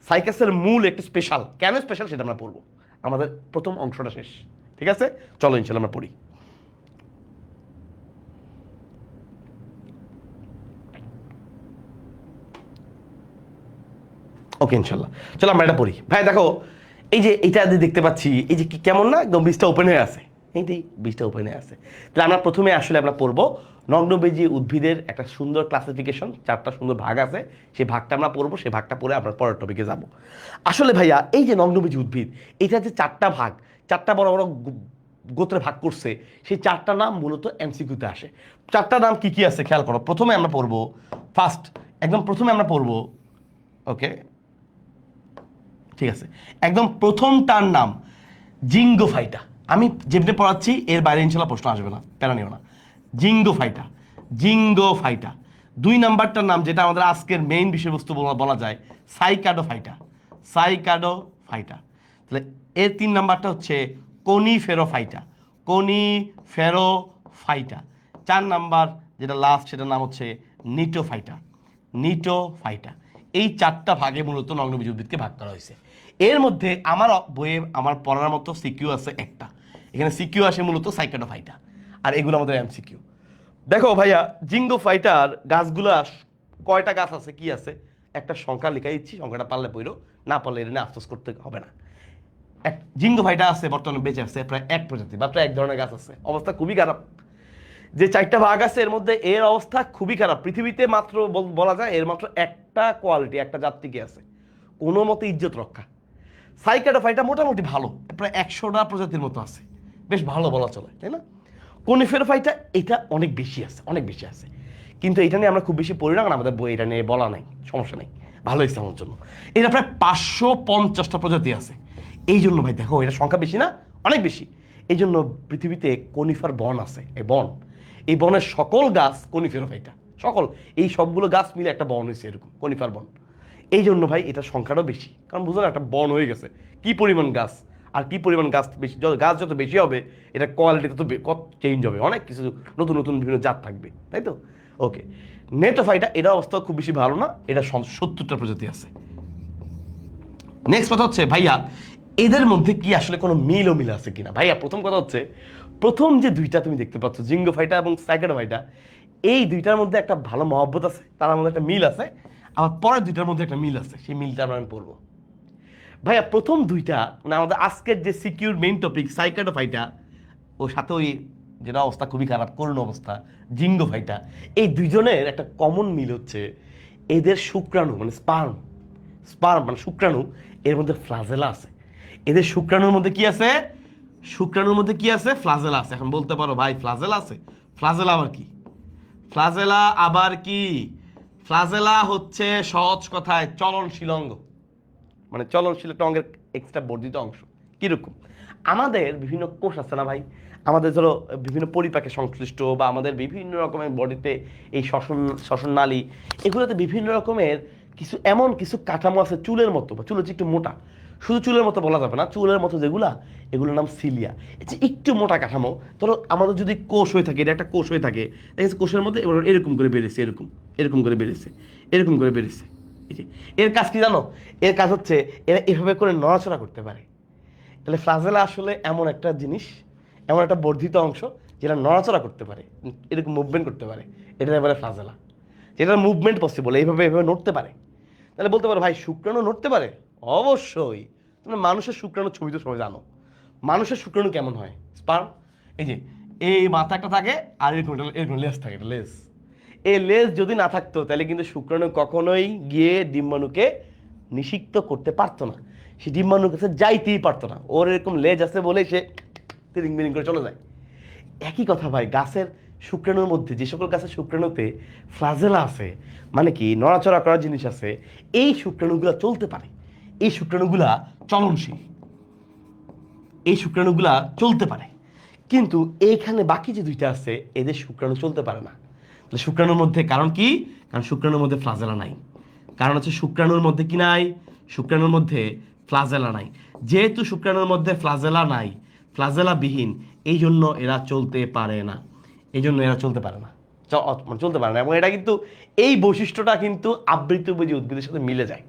A: সাইকাসের মূল একটু স্পেশাল, কেন স্পেশাল সেটা আমরা পড়বো। আমাদের প্রথম অংশটা শেষ, ঠিক আছে? চলো ইনশাল্লাহ আমরা পড়ি। ওকে ইনশাল্লাহ, চলো আমরা এটা পড়ি। ভাই দেখো, এই যে এটা দেখতে পাচ্ছি, এই যে কি কেমন না, একদম বীজটা ওপেন হয়ে আছে, এইটাই বীজটা ওপেন হয়ে আছে। তাহলে আমরা প্রথমে আসলে আমরা পড়বো নগ্নবীজি উদ্ভিদের একটা সুন্দর ক্লাসিফিকেশন, 4টা সুন্দর ভাগ আছে, সেই ভাগটা আমরা পড়বো, সেই ভাগটা পড়ে আমরা পরের টপিকে যাব। আসলে ভাইয়া এই যে নগ্নবীজি উদ্ভিদ, এটা যে 4টা ভাগ, 4টা বড় বড় গোত্রে ভাগ করছে, সেই 4টা নাম মূলত এমসিকিউতে আসে। 4টা নাম কি কি আছে খেয়াল করো। প্রথমে আমরা পড়বো, ফার্স্ট একদম প্রথমে আমরা পড়বো, ওকে ঠিক আছে, একদম প্রথমটার নাম জিঙ্গোফাইটা। আমি যেমনি পড়াচ্ছি এর বাইরে ইনশাল্লাহ প্রশ্ন আসবে না, প্যারা নিও না। জিঙ্গোফাইটা, জিঙ্গোফাইটা। 2 নাম্বারটার নাম যেটা আমাদের আজকের মেইন বিষয়বস্তু বলা যায়, সাইকাডোফাইটা, সাইকাডোফাইটা। তাহলে এর 3 নাম্বারটা হচ্ছে কনিফেরোফাইটা, কনিফেরোফাইটা। 4 নাম্বার যেটা লাস্ট সেটার নাম হচ্ছে নিটোফাইটা, নিটোফাইটা। এই 4টা ভাগে মূলত নগ্নবীজি উদ্ভিদকে ভাগ করা হয়েছে। এর মধ্যে আমার বইয়ে আমার পড়ার মতো সিকিউ আছে একটা, এখানে সিকিউ আসে মূলত সাইকাডোফাইটা, আর এগুলো আমাদের এমসিকিউ। দেখো ভাইয়া, জিঙ্গোফাইটার গাছগুলা কয়টা গাছ আছে, কি আছে, একটা সংখ্যা লিখে দিচ্ছি, সংখ্যাটা পারলে পড়ো, না পারলে এটা নিয়ে আফসোস করতে হবে না। জিঙ্গোফাইটা আছে বর্তমানে বেঁচে আছে প্রায় 1 প্রজাতি, মাত্র 1 ধরনের গাছ আছে, অবস্থা খুবই খারাপ। যে 4টা ভাগ আছে এর মধ্যে এর অবস্থা খুবই খারাপ। পৃথিবীতে মাত্র বলা যায় এর মাত্র একটা কোয়ালিটি, একটা জাত টিকে আছে, কোনো মতে ইজ্জত রক্ষা। সাইকাডোফাইটা মোটামুটি ভালো, প্রায় 100টা প্রজাতির মতো আছে, বেশ ভালো বলা চলে, তাই না? কনিফেরোফাইটা এটা অনেক বেশি আছে, অনেক বেশি আছে, কিন্তু এটা নিয়ে আমরা খুব বেশি পড়ি না, কারণ আমাদের বই এটা নিয়ে বলা নাই, সমস্যা নেই, ভালো হয়েছে আমার জন্য। এটা প্রায় 550টা প্রজাতি আছে। এই জন্য ভাই দেখো, এটা সংখ্যা বেশি না, অনেক বেশি। এই জন্য পৃথিবীতে কনিফার বন আছে, এই বন, এই বনের সকল গাছ কনিফেরোফাইটা, সকল এই সবগুলো গাছ মিলে একটা বন হয়েছে এরকম কনিফার বন। এই জন্য ভাই এটা সংখ্যাটাও বেশি, কারণ বুঝলেন একটা বন হয়ে গেছে, কি পরিমাণ গাছ, আর কি পরিমাণ গাছ বেশি, গাছ যত বেশি হবে এটা কোয়ালিটি তত চেঞ্জ হবে, অনেক কিছু নতুন নতুন বিভিন্ন জাত থাকবে, তাই তো? ওকে, নেটোফাইটা এটা অবস্থা খুব বেশি ভালো না, এটা 70টা প্রজাতি আছে। নেক্সট কথা হচ্ছে ভাইয়া এদের মধ্যে কি আসলে কোনো মিল আছে কিনা। ভাইয়া প্রথম কথা হচ্ছে, প্রথম যে দুইটা তুমি দেখতে পাচ্ছ জিঙ্গোফাইটা এবং সাইকাডোফাইটা, এই দুইটার মধ্যে একটা ভালো মহব্বত আছে, তার মধ্যে একটা মিল আছে। আবার পরের দুইটার মধ্যে একটা মিল আছে, সেই মিলটা আমি পড়বো। ভাইয়া প্রথম দুইটা মানে আমাদের আজকের যে সিকিউর মেইন টপিক সাইকাডোফাইটা, ওর সাথে ওই যেটা অবস্থা খুবই খারাপ করুণ অবস্থা জিঙ্গোফাইটা, এই দুইজনের একটা কমন মিল হচ্ছে এদের শুক্রাণু মানে স্পার্ম, স্পার্ম মানে শুক্রাণু, এর মধ্যে ফ্লাজেলা আছে। এদের শুক্রাণুর মধ্যে কি আছে? শুক্রাণুর মধ্যে কি আছে? ফ্লাজেলা আছে। এখন বলতে পারো ভাই ফ্লাজেলা আছে, ফ্লাজেলা আবার কি? ফ্লাজেলা আবার কি? ফ্লাজেলা হচ্ছে সহজ কথায় চলনশীল অঙ্গ, মানে চলনশীল একটা অঙ্গের এক্সট্রা বর্ধিত অংশ। কিরকম? আমাদের বিভিন্ন কোষ আছে না ভাই, আমাদের ধরো বিভিন্ন পরিপাকে সংশ্লিষ্ট বা আমাদের বিভিন্ন রকমের বডিতে এই শ্বসন শ্বসন নালী, এগুলোতে বিভিন্ন রকমের কিছু এমন কিছু কাঠামো আছে চুলের মতো, বা চুল হচ্ছে একটু মোটা, শুধু চুলের মতো বলা যাবে না, চুলের মতো যেগুলা এগুলোর নাম সিলিয়া। এই যে একটু মোটা কাঠামো, ধরো আমাদের যদি কোষ হয়ে থাকে, এটা একটা কোষ হয়ে থাকে, দেখেছি কোষের মধ্যে এরকম করে বেড়েছে, এরকম এরকম করে বেড়েছে, এরকম করে বেড়েছে। এর কাজ কি জানো? এর কাজ হচ্ছে এরা এভাবে করে নড়াচড়া করতে পারে। তাহলে ফ্লাজেলা আসলে এমন একটা জিনিস, এমন একটা বর্ধিত অংশ যেটা নড়াচড়া করতে পারে, এরকম মুভমেন্ট করতে পারে, এটা বলে ফ্লাজেলা, যেটার মুভমেন্ট পসিবল, এইভাবে এভাবে নড়তে পারে। তাহলে বলতে পারো ভাই শুক্রাণু নড়তে পারে? অবশ্যই। তুমি মানুষের শুক্রাণুর ছবি তো সবাই জানো, মানুষের শুক্রাণু কেমন হয়? স্পার্ম, এই যে এই মাথা একটা থাকে আর এরকম এরকম লেজ থাকে, এটা লেজ। এই লেজ যদি না থাকতো তাহলে কিন্তু শুক্রাণু কখনোই গিয়ে ডিম্বাণুকে নিষিক্ত করতে পারতো না, সে ডিম্বাণুর কাছে যাইতেই পারতো না। ওর এরকম লেজ আছে বলে সে তিরিং বিরিং করে চলে যায়। একই কথা ভাই, গাছের শুক্রাণুর মধ্যে, যে সকল গাছের শুক্রাণুতে ফ্লাজেলা আছে, মানে কি নড়াচড়া করার জিনিস আছে, এই শুক্রাণুগুলা চলতে পারে, এই শুক্রাণুগুলা চলনশীল, এই শুক্রাণুগুলা চলতে পারে। কিন্তু এইখানে বাকি যে দুইটা আছে এদের শুক্রাণু চলতে পারে না। তাহলে শুক্রাণুর মধ্যে কারণ কি? কারণ শুক্রাণুর মধ্যে ফ্লাজেলা নাই। কারণ হচ্ছে শুক্রাণুর মধ্যে কি নাই? শুক্রাণুর মধ্যে ফ্লাজেলা নাই। যেহেতু শুক্রাণুর মধ্যে ফ্লাজেলা নাই, ফ্লাজেলা বিহীন, এই জন্য এরা চলতে পারে না, এই জন্য এরা চলতে পারে না, মানে চলতে পারে না। এবং এটা কিন্তু এই বৈশিষ্ট্যটা কিন্তু আবৃতবীজী উদ্ভিদের সাথে মিলে যায়।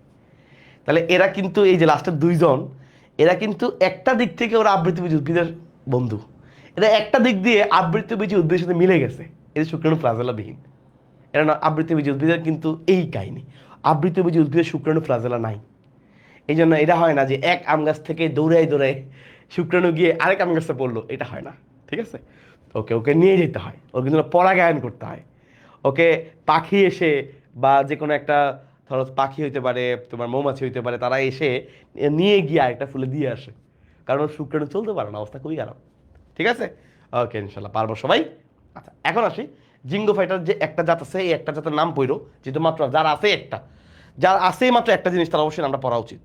A: তাহলে এরা কিন্তু এই যে লাস্টের দুইজন, এরা কিন্তু একটা দিক থেকে ওরা আবৃতবীজী উদ্ভিদের বন্ধু, এরা একটা দিক দিয়ে আবৃতবীজী উদ্ভিদের সাথে মিলে গেছে, এদের শুক্রাণু ফ্লাজেলা বিহীন। এরা না আবৃতবীজী উদ্ভিদের কিন্তু এই কাহিনী, আবৃতবীজী উদ্ভিদের শুক্রাণু ফ্লাজেলা নাই। এই জন্য এটা হয় না যে এক আম গাছ থেকে দৌড়াই দৌড়াই শুক্রাণু গিয়ে আরেক আম গাছে পড়লো, এটা হয় না। ঠিক আছে, ওকে ওকে নিয়ে যেতে হয়, ওর কিন্তু পরাগায়ন করতে হয়। ওকে পাখি এসে বা যে কোনো একটা, ধরো পাখি হইতে পারে, তোমার মৌমাছি হইতে পারে, তারা এসে নিয়ে গিয়ে আরেকটা ফুলে দিয়ে আসে, কারণ ওর শুক্রাণু চলতে পারে না, অবস্থা খুবই খারাপ। ঠিক আছে, ওকে ইনশাল্লাহ পারবো সবাই। আচ্ছা এখন আসি, জিঙ্গোফাইটার যে একটা জাত আছে, এই একটা জাতের নাম পড়ো, যেহেতু মাত্র যার আছে একটা, যার আছে মাত্র একটা জিনিস, তার অবশ্যই নামটা পড়া উচিত।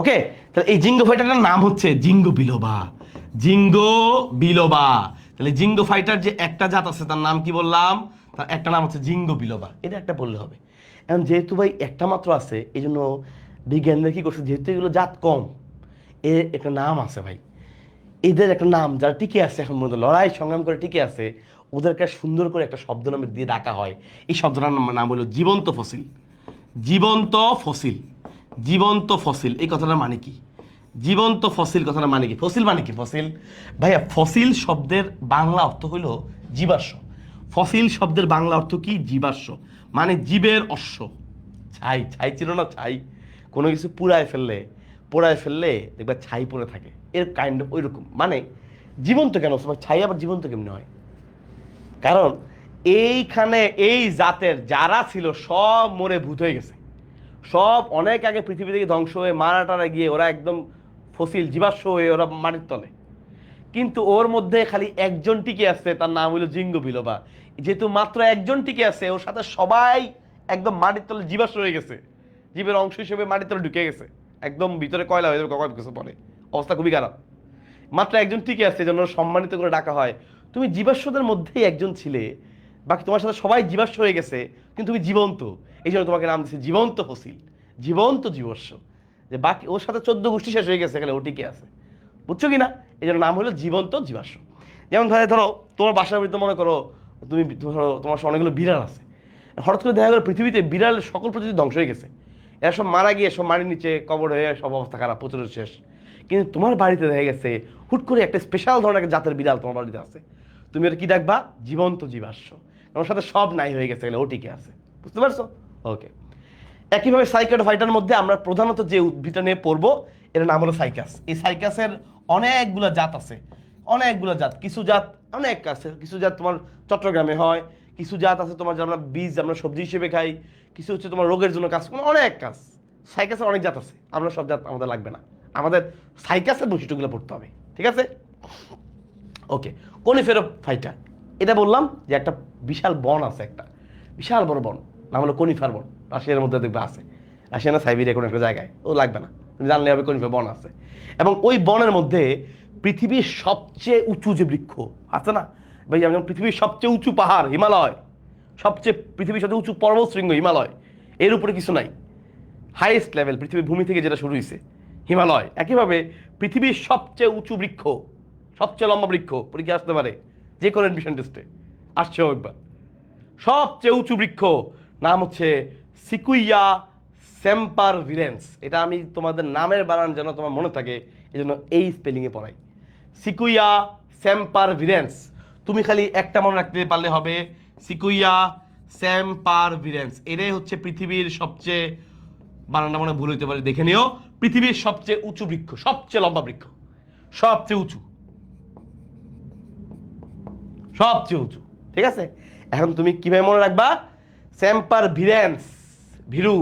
A: ওকে, তাহলে এই জিঙ্গো ফাইটারটার নাম হচ্ছে জিঙ্গো বিলোবা, জিঙ্গো বিলোবা। তাহলে জিঙ্গো ফাইটার যে একটা জাত আছে তার নাম কি বললাম? তার একটা নাম হচ্ছে জিঙ্গো বিলোবা, এটা একটা বললে হবে। এখন যেহেতু ভাই একটা মাত্র আছে, এই জন্য বিজ্ঞানীরা কি করছে, যেহেতু এগুলো জাত কম, এর একটা নাম আছে ভাই, এদের একটা নাম, যারা টিকে আছে এখন পর্যন্ত লড়াই সংগ্রাম করে টিকে আছে, ওদেরকে সুন্দর করে একটা শব্দ নামে দিয়ে ডাকা হয়। এই শব্দটার নাম হলো জীবন্ত ফসিল, জীবন্ত ফসিল, জীবন্ত ফসিল। এই কথাটার মানে কি? জীবন্ত ফসিল কথাটা মানে কি? ফসিল মানে কি? ফসিল ভাইয়া, ফসিল শব্দের বাংলা অর্থ হলো জীবাশ্ম। ফসিল শব্দের বাংলা অর্থ কি? জীবাশ্ম, মানে জীবের অশ্ব। ছাই, ছাই ছিল না? ছাই, কোনো কিছু পোড়ায় ফেললে দেখবা ছাই পড়ে থাকে, এর কাইন্ড অফ ওই রকম। মানে জীবন্ত কেন? ছাই আবার জীবন্ত কেমনে হয়? কারণ এইখানে এই জাতের যারা ছিল সব মরে ভূত হয়ে গেছে, সব অনেক আগে পৃথিবী থেকে ধ্বংস হয়ে মারা টারা গিয়ে ওরা একদম ফসিল জীবাশ্ম হয়ে ওরা মাটির তলে। কিন্তু ওর মধ্যে খালি একজন টিকে আছে, তার নাম হলো জিঙ্গো বিলোবা। যেহেতু মাত্র একজন টিকে আছে, ওর সাথে সবাই একদম মাটির তলে জীবাশ্ম হয়ে গেছে, জীবের অংশ হিসেবে মাটির তলে ঢুকে গেছে, একদম ভিতরে কয়লা হয়ে যাবে কয়েক বছর পরে, অবস্থা খুবই খারাপ। মাত্র একজন টিকে আছে, জন্য সম্মানিত করে ডাকা হয়। তুমি জীবাশ্মদের মধ্যেই একজন ছিলে, বাকি তোমার সাথে সবাই জীবাশ্ম হয়ে গেছে, কিন্তু তুমি জীবন্ত, এই জন্য তোমাকে নাম দিচ্ছে জীবন্ত ফসিল, জীবন্ত জীবাশ্ম। যে বাকি ওর সাথে 14 গোষ্ঠী শেষ হয়ে গেছে, এখানে ও টিকে আছে, বুঝছো কি না? এই জন্য নাম হলো জীবন্ত জীবাশ্ম। যেমন ধরো তোমার বাসার ভিতরে মনে করো তুমি তোমার অনেকগুলো বিড়াল আছে, হঠাৎ করে দেখা গেল পৃথিবীতে বিড়ালের সকল প্রজাতি ধ্বংস হয়ে গেছে, এরা সব মারা গিয়ে সব মাটির নিচে কবর হয়ে সব অবস্থা খারাপ, প্রচুর শেষ। কিন্তু তোমার বাড়িতে দেখা গেছে হুট করে একটা স্পেশাল ধরনের একটা জাতের বিড়াল তোমার বাড়িতে আছে, তুমি ওটা কি ডাকবা? জীবন্ত জীবাশ্ম। ওর সাথে সব নাই হয়ে গেছে, ও টিকে আছে। বুঝতে পারছো? ওকে। একইভাবে সাইকাডোফাইটার মধ্যে আমরা প্রধানত যে উদ্ভিদটা নিয়ে পড়বো এর নাম হলো সাইকাস। এই সাইকাসের অনেকগুলো জাত আছে, অনেকগুলো জাত। কিছু জাত অনেক আছে, কিছু জাত তোমার চট্টগ্রামে হয়, কিছু জাত আছে তোমার যে আমরা বীজ আমরা সবজি হিসেবে খাই, কিছু হচ্ছে তোমার রোগের জন্য কাজ করে, অনেক কাজ। সাইকাসের অনেক জাত আছে, আমরা সব জাত আমাদের লাগবে না, আমাদের সাইকাসের বৈশিষ্ট্যগুলো পড়তে হবে। ঠিক আছে? ওকে। কনিফেরোফাইটা, এটা বললাম যে একটা বিশাল বন আছে, একটা বিশাল বড় বন, নাম হলো কনিফার বন। রাশিয়ার মধ্যে দেখবে আছে, রাশিয়া না সাইবেরিয়া কোনো একটা জায়গায়, ও লাগবে না, তুমি জানলে হবে কনিফার বন আছে। এবং ওই বনের মধ্যে পৃথিবীর সবচেয়ে উঁচু যে বৃক্ষ আছে না ভাই, যেমন পৃথিবীর সবচেয়ে উঁচু পাহাড় হিমালয়, সবচেয়ে পৃথিবীর সবচেয়ে উঁচু পর্বতশৃঙ্গ হিমালয়, এর উপরে কিছু নাই। হাইয়েস্ট লেভেল পৃথিবীর ভূমি থেকে যেটা শুরু হয়েছে হিমালয়। একইভাবে পৃথিবীর সবচেয়ে উঁচু বৃক্ষ, সবচেয়ে লম্বা বৃক্ষ, পরীক্ষা আসতে পারে যে কোনো এডমিশন টেস্টে আসছেও একবার, সবচেয়ে উঁচু বৃক্ষ নাম হচ্ছে সিকুইয়া সেম্পারভিরেন্স। এটা আমি তোমাদের নামের বানান যেন তোমার মনে থাকে এই জন্য এই স্পেলিংয়ে পড়াই, সিকুইয়া সেম্পারভিরেন্স। তুমি খালি একটা মনে রাখতে পারলে হবে, সিকুইয়া সেম্পারভিরেন্স। এটাই হচ্ছে পৃথিবীর সবচেয়ে, বানানটা মনে ভুল হইতে পারে দেখে নিও, পৃথিবীর সবচেয়ে উঁচু বৃক্ষ, সবচেয়ে লম্বা বৃক্ষ, সবচেয়ে উঁচু, সবচেয়ে উঁচু। ঠিক আছে? এখন তুমি কিভাবে মনে রাখবা? সেম্পারভিরেন্স, ভীরু।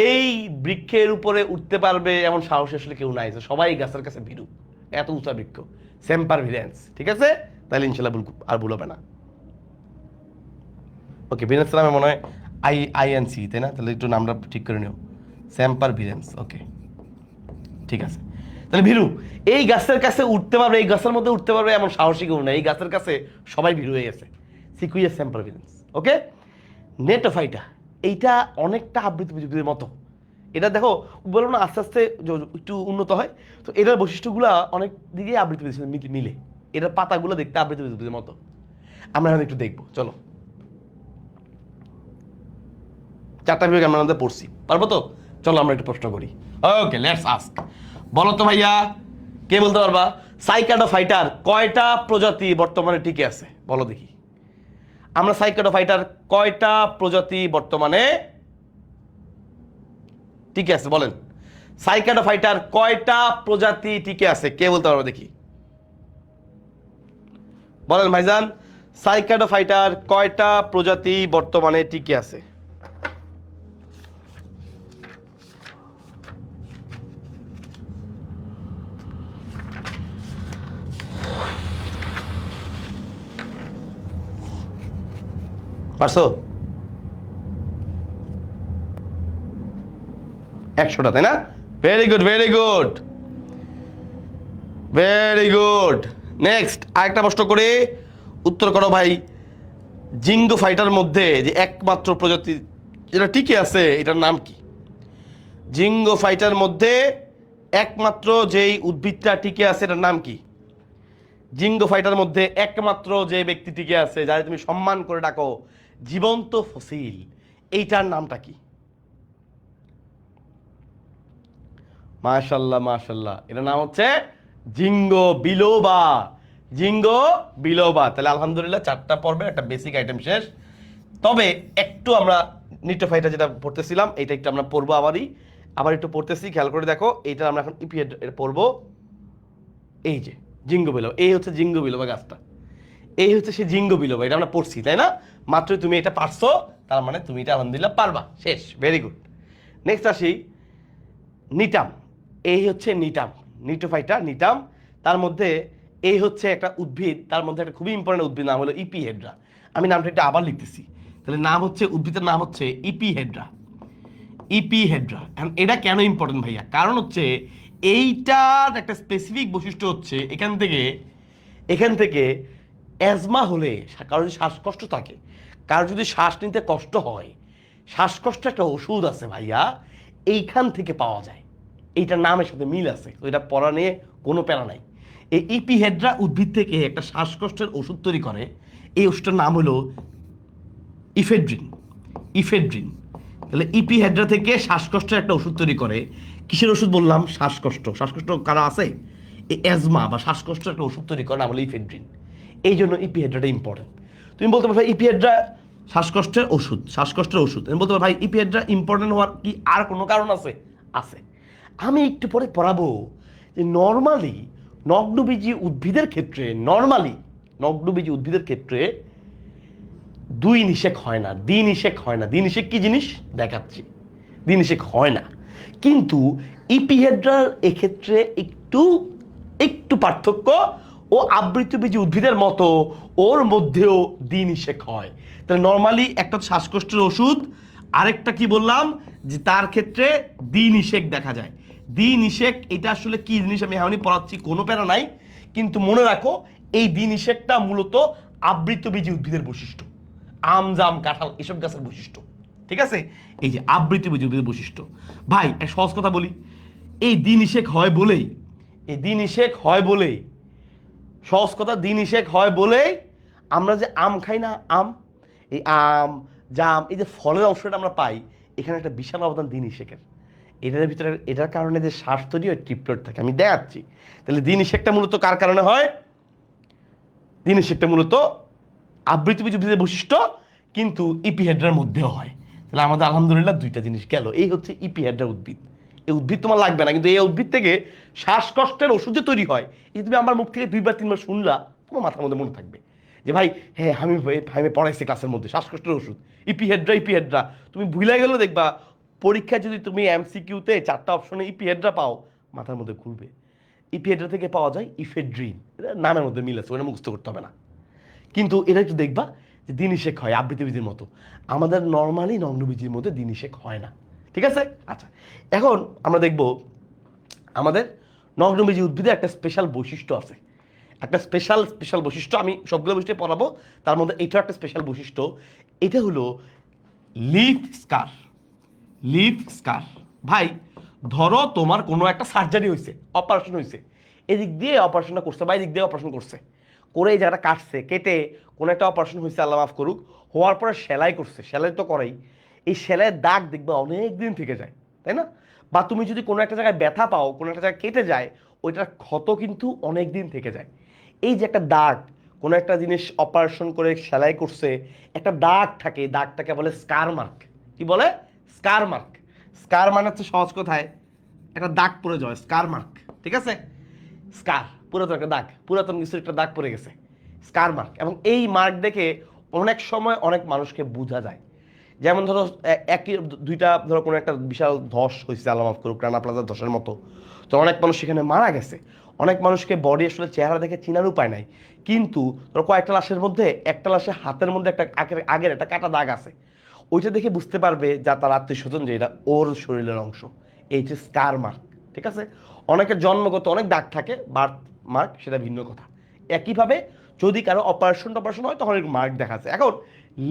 A: এই বৃক্ষের উপরে উঠতে পারবে এমন সাহস আসলে কেউ নাই, সবাই গাছের কাছে ভীরু, এত উঁচা বৃক্ষ সেম্পারভিরেন্স। ঠিক আছে? তাহলে ইনশাল্লাহ আর ভুল হবে না। ওকে, ভিরেন্স নামে মনে হয় আইএনসি, তাই না? তাহলে একটু নামটা ঠিক করে নিও, সেম্পারভিরেন্স। ওকে, ঠিক আছে। তাহলে ভীরু, এই গাছের কাছে উঠতে পারবে, এই গাছের মধ্যে উঠতে পারবে এমন সাহসী কেউ নাই, এই গাছের কাছে সবাই ভীরু হয়ে গেছে, সিকুইয়া সেম্পারভিরেন্স। ওকে। নেটোফাইটা, এইটা অনেকটা আবৃত উদ্ভিদের মতো। এটা দেখো বলবো না আস্তে আস্তে একটু উন্নত হয়, তো এটার বৈশিষ্ট্যগুলো অনেক দিকে আবৃত মিলে, এটার পাতাগুলো দেখতে আবৃত উদ্ভিদের মতো। আমরা এখন একটু দেখবো, চলো। চারটা বিভাগ আমরা আমাদের পড়ছি, পারবো তো? চলো আমরা একটু প্রশ্ন করি। ওকে, লেটস আস্ক। বলো তো ভাইয়া, কে বলতে পারবা সাইকাডোফাইটার কয়টা প্রজাতি বর্তমানে টিকে আছে? বলো দেখি। আমরা সাইকাডোফাইটার কয়টা প্রজাতি বর্তমানে টিকে আছে বলেন। সাইকাডোফাইটার কয়টা প্রজাতি টিকে আছে, কে বলতে পারবে দেখি? বলেন ভাইজান, সাইকাডোফাইটার কয়টা প্রজাতি বর্তমানে টিকে আছে? পারছো? 100টা, তাই না? Very good, very good, very good. Next আরেকটা প্রশ্ন করে উত্তর করো ভাই। জিঙ্গো ফাইটার মধ্যে যে একমাত্র প্রজাতি যেটা টিকে আছে এটার নাম কি? জিঙ্গো ফাইটার মধ্যে একমাত্র যেই উদ্ভিদটা টিকে আছে এটার নাম কি? জিঙ্গো ফাইটার মধ্যে একমাত্র যে ব্যক্তি টিকে আছে, যারা তুমি সম্মান করে ডাকো জীবন্ত ফসিল, এইটার নামটা কি? মাশাল্লাহ মাশাল্লাহ, এটার নাম হচ্ছে জিঙ্গো বিলোবা। জিঙ্গো বিলোবা। তাহলে আলহামদুলিল্লাহ 4টা পর্বে একটা বেসিক আইটেম শেষ। তবে একটু আমরা নিটোফাইটা যেটা পড়তেছিলাম এটা একটু আমরা পড়বো, আবার একটু পড়তেছি, খেয়াল করে দেখো। এইটা আমরা এখন ইপিএড পড়বো। এই যে জিঙ্গো বিলোবা, এই হচ্ছে জিঙ্গো বিলোবা গাছটা, এই হচ্ছে সে জিঙ্গো বিলোবা। এটা আমরা পড়ছি, তাই না? মাত্রই তুমি এটা পারছো, তার মানে তুমি এটা আলহামদুলিল্লাহ পারবা, শেষ। Very good. নেক্সট আসি নিটাম। এই হচ্ছে নিটাম, নিটোফাইটা নিটাম। তার মধ্যে এই হচ্ছে একটা উদ্ভিদ, তার মধ্যে একটা খুবই ইম্পর্টেন্ট উদ্ভিদ, নাম হলো ইপিহেড্রা। আমি নামটা একটু আবার লিখতেছি। তাহলে নাম হচ্ছে, উদ্ভিদের নাম হচ্ছে ইপিহেড্রা। ইপিহেড্রা। এটা কেন ইম্পর্টেন্ট ভাইয়া? কারণ হচ্ছে এইটার একটা স্পেসিফিক বৈশিষ্ট্য হচ্ছে এখান থেকে অ্যাজমা হলে, কারোর যদি শ্বাসকষ্ট থাকে, কারোর যদি শ্বাস নিতে কষ্ট হয়, শ্বাসকষ্ট একটা ওষুধ আছে ভাইয়া, এইখান থেকে পাওয়া যায়। এইটার নামের সাথে মিল আছে, তো এটা পড়া নিয়ে কোনো প্যারা নাই। এই ইপিহেড্রা উদ্ভিদ থেকে একটা শ্বাসকষ্টের ওষুধ তৈরি করে, এই ওষুধটার নাম হলো ইফেড্রিন। ইফেড্রিন তাহলে ইপিহেড্রা থেকে শ্বাসকষ্টের একটা ওষুধ তৈরি করে। কিসের ওষুধ বললাম? শ্বাসকষ্ট। শ্বাসকষ্ট কারা আছে? এই অ্যাজমা বা শ্বাসকষ্টের একটা ওষুধ তৈরি করে নাম হলো ইফেড্রিন। এই জন্য ইপিহেড্রাটা ইম্পর্টেন্ট। তুমি বলতে পারো ভাই ইপিহেড্রা শ্বাসকষ্টের ওষুধ, শ্বাসকষ্টের ওষুধ। আমি বলতে পারো ভাই ইপিহেড্রা ইম্পর্টেন্ট হওয়ার কি আর কোনো কারণ আছে? আছে। আমি একটু পরে পড়াবো যে নর্মালি নগ্নবীজি উদ্ভিদের ক্ষেত্রে, নগ্নবীজি উদ্ভিদের ক্ষেত্রে দুই নিষেক হয় না, দ্বিনিষেক হয় না। দ্বিনিষেক কি জিনিস দেখাচ্ছি। দ্বিনিষেক হয় না, কিন্তু ইপিহেড্রার এক্ষেত্রে একটু একটু পার্থক্য। ও আবৃতবীজী উদ্ভিদের মতো ওর মধ্যেও দ্বিনিষেক হয়। তাহলে নর্মালি একটা শ্বাসকষ্টের ওষুধ, আরেকটা কি বললাম যে তার ক্ষেত্রে দ্বিনিষেক দেখা যায়। দ্বিনিষেক এটা আসলে কি জিনিস আমি এখনই পড়াচ্ছি, কোনো প্যারা নাই, কিন্তু মনে রাখো এই দ্বিনিষেকটা মূলত আবৃতবীজী উদ্ভিদের বৈশিষ্ট্য। আম, জাম, কাঁঠাল এসব গাছের বৈশিষ্ট্য। ঠিক আছে, এই যে আবৃতবীজী উদ্ভিদের বৈশিষ্ট্য। ভাই এক সহজ কথা বলি, এই দ্বিনিষেক হয় বলেই, এই দ্বিনিষেক হয় বলেই, সহজ কথা দ্বিনিষেক হয় বলেই আমরা যে আম খাই না, আম, এই আম, জাম, এই যে ফলের অংশটা আমরা পাই, এখানে একটা বিশাল অবদান দ্বিনিষেকের। এটার ভিতরে, এটার কারণে যে শ্বাস তৈরি হয় ট্রিপ্লয়েড থাকে, আমি দেখাচ্ছি। তাহলে দ্বিনিষেকটা মূলত কার কারণে হয়? দ্বিনিষেকটা মূলত আবৃতবীজী উদ্ভিদের বৈশিষ্ট্য, কিন্তু ইপিহেড্রার মধ্যেও হয়। তাহলে আমাদের আলহামদুলিল্লাহ দুইটা জিনিস গেল। এই হচ্ছে ইপিহেড্রা উদ্ভিদ। এই উদ্ভিদ তোমার লাগবে না, কিন্তু এই উদ্ভিদ থেকে শ্বাসকষ্টের ওষুধ যে তৈরি হয়, এই তুমি আমার মুখ থেকে 2-3 বার শুনলা, তোমার মাথার মধ্যে মনে থাকবে যে ভাই হ্যাঁ আমি পড়াইছি ক্লাসের মধ্যে শ্বাসকষ্টের ওষুধ ইপিহেড্রা। ইপিহেড্রা তুমি ভুলে গেলেও দেখবা পরীক্ষায় যদি তুমি এমসিকিউতে 4টা অপশনে ইপিহেড্রা পাও, মাথার মধ্যে ঘুরবে। ইপিহেড্রা থেকে পাওয়া যায় ইফেড্রিন। এটা নামের মধ্যে মিল আছে, ওটা মুখস্থ করতে হবে না। কিন্তু এটা একটু দেখবা যে দ্বিনিষেক হয় আবৃতবীজির মতো। আমাদের নর্মালি নগ্নবীজির মধ্যে দ্বিনিষেক হয় না। ঠিক আছে? আচ্ছা, এখন আমরা দেখব আমাদের নগ্নবীজি উদ্ভিদের একটা স্পেশাল বৈশিষ্ট্য আছে। একটা স্পেশাল বৈশিষ্ট্য, আমি সবগুলো বৈশিষ্ট্য পড়াবো, তার মধ্যে এইটাও একটা স্পেশাল বৈশিষ্ট্য। এটা হলো লিফ স্কার। লিফ স্কার। ভাই ধরো তোমার কোনো একটা সার্জারি হয়েছে, অপারেশন হয়েছে, এদিক দিয়ে অপারেশনটা করছে বা এদিক দিয়ে অপারেশন করছে, করে এই জায়গাটা কাটছে, কেটে কোনো একটা অপারেশন হয়েছে, আল্লাহ মাফ করুক, হওয়ার পরে সেলাই করছে, সেলাই তো করেই, এই সেলাইয়ের দাগ দেখবে অনেক দিন থেকে যায়, তাই না? বা তুমি যদি কোনো একটা জায়গায় ব্যথা পাও, কোনো একটা জায়গায় কেটে যায়, ওইটার ক্ষত কিন্তু অনেক দিন থেকে যায়। এই যে একটা দাগ, কোনো একটা জিনিস অপারেশন করে সেলাই করছে, একটা দাগ থাকে, দাগটাকে বলে স্কার মার্ক। কি বলে? স্কার মার্ক। স্কার মানে হচ্ছে সহজ কথায় একটা দাগ পড়ে যায়, স্কার মার্ক। ঠিক আছে? স্কার পুরাতন একটা দাগ, পুরাতন কিছু একটা দাগ পড়ে গেছে, স্কার মার্ক। এবং এই মার্ক দেখে অনেক সময় অনেক মানুষকে বোঝা যায়। যেমন ধরো একই দুইটা, ধরো কোনো একটা বিশাল ধস হয়েছে, আল্লাহ মাফ করুক, রানা প্লাজার ধসের মতো, তো অনেক মানুষ সেখানে মারা গেছে। অনেক মানুষকে বডি আসলে চেহারা দেখে চিনার উপায় নাই, কিন্তু ধরো কয়েকটা লাশের মধ্যে একটা লাশের হাতের মধ্যে একটা আগের একটা কাটা দাগ আছে, ওইটা দেখে বুঝতে পারবে যা তার আত্মীয় স্বজন যে এটা ওর শরীরের অংশ। এই যে স্কার মার্ক। ঠিক আছে? অনেকের জন্মগত অনেক দাগ থাকে, বার্থ মার্ক, সেটা ভিন্ন কথা। একইভাবে যদি কারো অপারেশন হয় তখন মার্ক দেখা যায়। এখন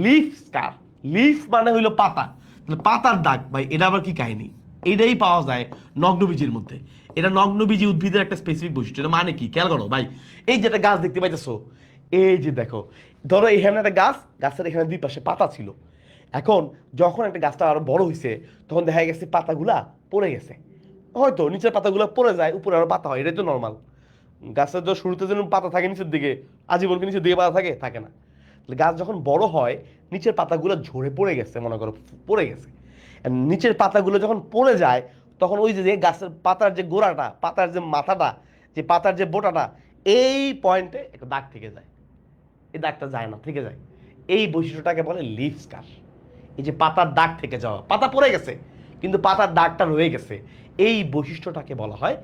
A: লিফ স্কার, লিফ মানে হইলো পাতা, তাহলে পাতার দাগ, ভাই এটা আবার কি কাহিনী? এটাই পাওয়া যায় নগ্নবীজির মধ্যে। এটা নগ্নবীজি উদ্ভিদের একটা স্পেসিফিক বৈশিষ্ট্য। এটা মানে কি খেয়াল করো ভাই, এই যেটা গাছ দেখতে পাইতেছো, এই যে দেখো, ধরো এখানে একটা গাছ, গাছের এখানে দুই পাশে পাতা ছিল। এখন যখন একটা গাছটা আরো বড় হয়েছে, তখন দেখা গেছে পাতাগুলা পড়ে গেছে। হয়তো নিচের পাতাগুলো পড়ে যায়, উপরে আরো পাতা হয়, এটাই তো নর্মাল। গাছের তো শুরুতে যেন পাতা থাকে নিচের দিকে, আজীবন কি নিচের দিকে পাতা থাকে? থাকে না। গাছ যখন বড় হয়, নিচের পাতাগুলো ঝরে পড়ে গেছে, মনে করো পড়ে গেছে। নিচের পাতাগুলো যখন পড়ে যায়, তখন ওই যে গাছের পাতার যে গোড়াটা, পাতার যে মাথাটা, যে পাতার যে বোটাটা, এই পয়েন্টে একটা দাগ থেকে যায়। এই দাগটা যায় না, থেকে যায়। এই বৈশিষ্ট্যটাকে বলে লিফ স্কার। এই যে পাতার দাগ থেকে যাওয়া, পাতা পড়ে গেছে কিন্তু পাতার দাগটা রয়ে গেছে, এই বৈশিষ্ট্যটাকে বলা হয়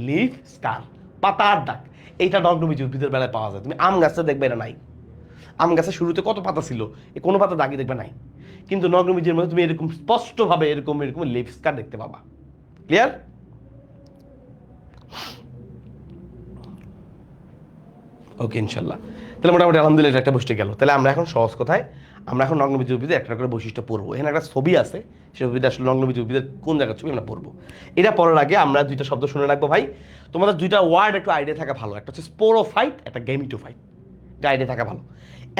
A: লিফ স্কার, পাতার দাগ। এইটা নগ্নবীজি উদ্ভিদের বেলায় পাওয়া যায়। তুমি আম গাছে দেখবে এটা নাই। আম গাছের শুরুতে কত পাতা ছিল, এই কোনো পাতা দাগই দেখবে নাই, কিন্তু নগ্নবীজির মধ্যে তুমি এরকম স্পষ্টভাবে এরকম লিফ স্কার দেখতে পাবা। ক্লিয়ার? ওকে, ইনশাল্লাহ। তাহলে মোটামুটি আলহামদুলিল্লাহ একটা বৈশিষ্ট্য গেল। তাহলে আমরা এখন সহজ কথায় আমরা এখন নগ্নবীজি উদ্ভিদের একটা করে বৈশিষ্ট্য পড়বো। এখানে একটা ছবি আছে, সেই ছবিটা আসলে নগ্নবীজি উদ্ভিদের কোন জায়গার ছবি আমরা পড়বো। এটা পড়ার আগে আমরা দুইটা শব্দ শুনে রাখবো ভাই। তোমাদের দুইটা ওয়ার্ড একটু আইডিয়া থাকা ভালো, একটা হচ্ছে স্পোরোফাইট, একটা গেমিটোফাইট। এটা আইডিয়া থাকা ভালো।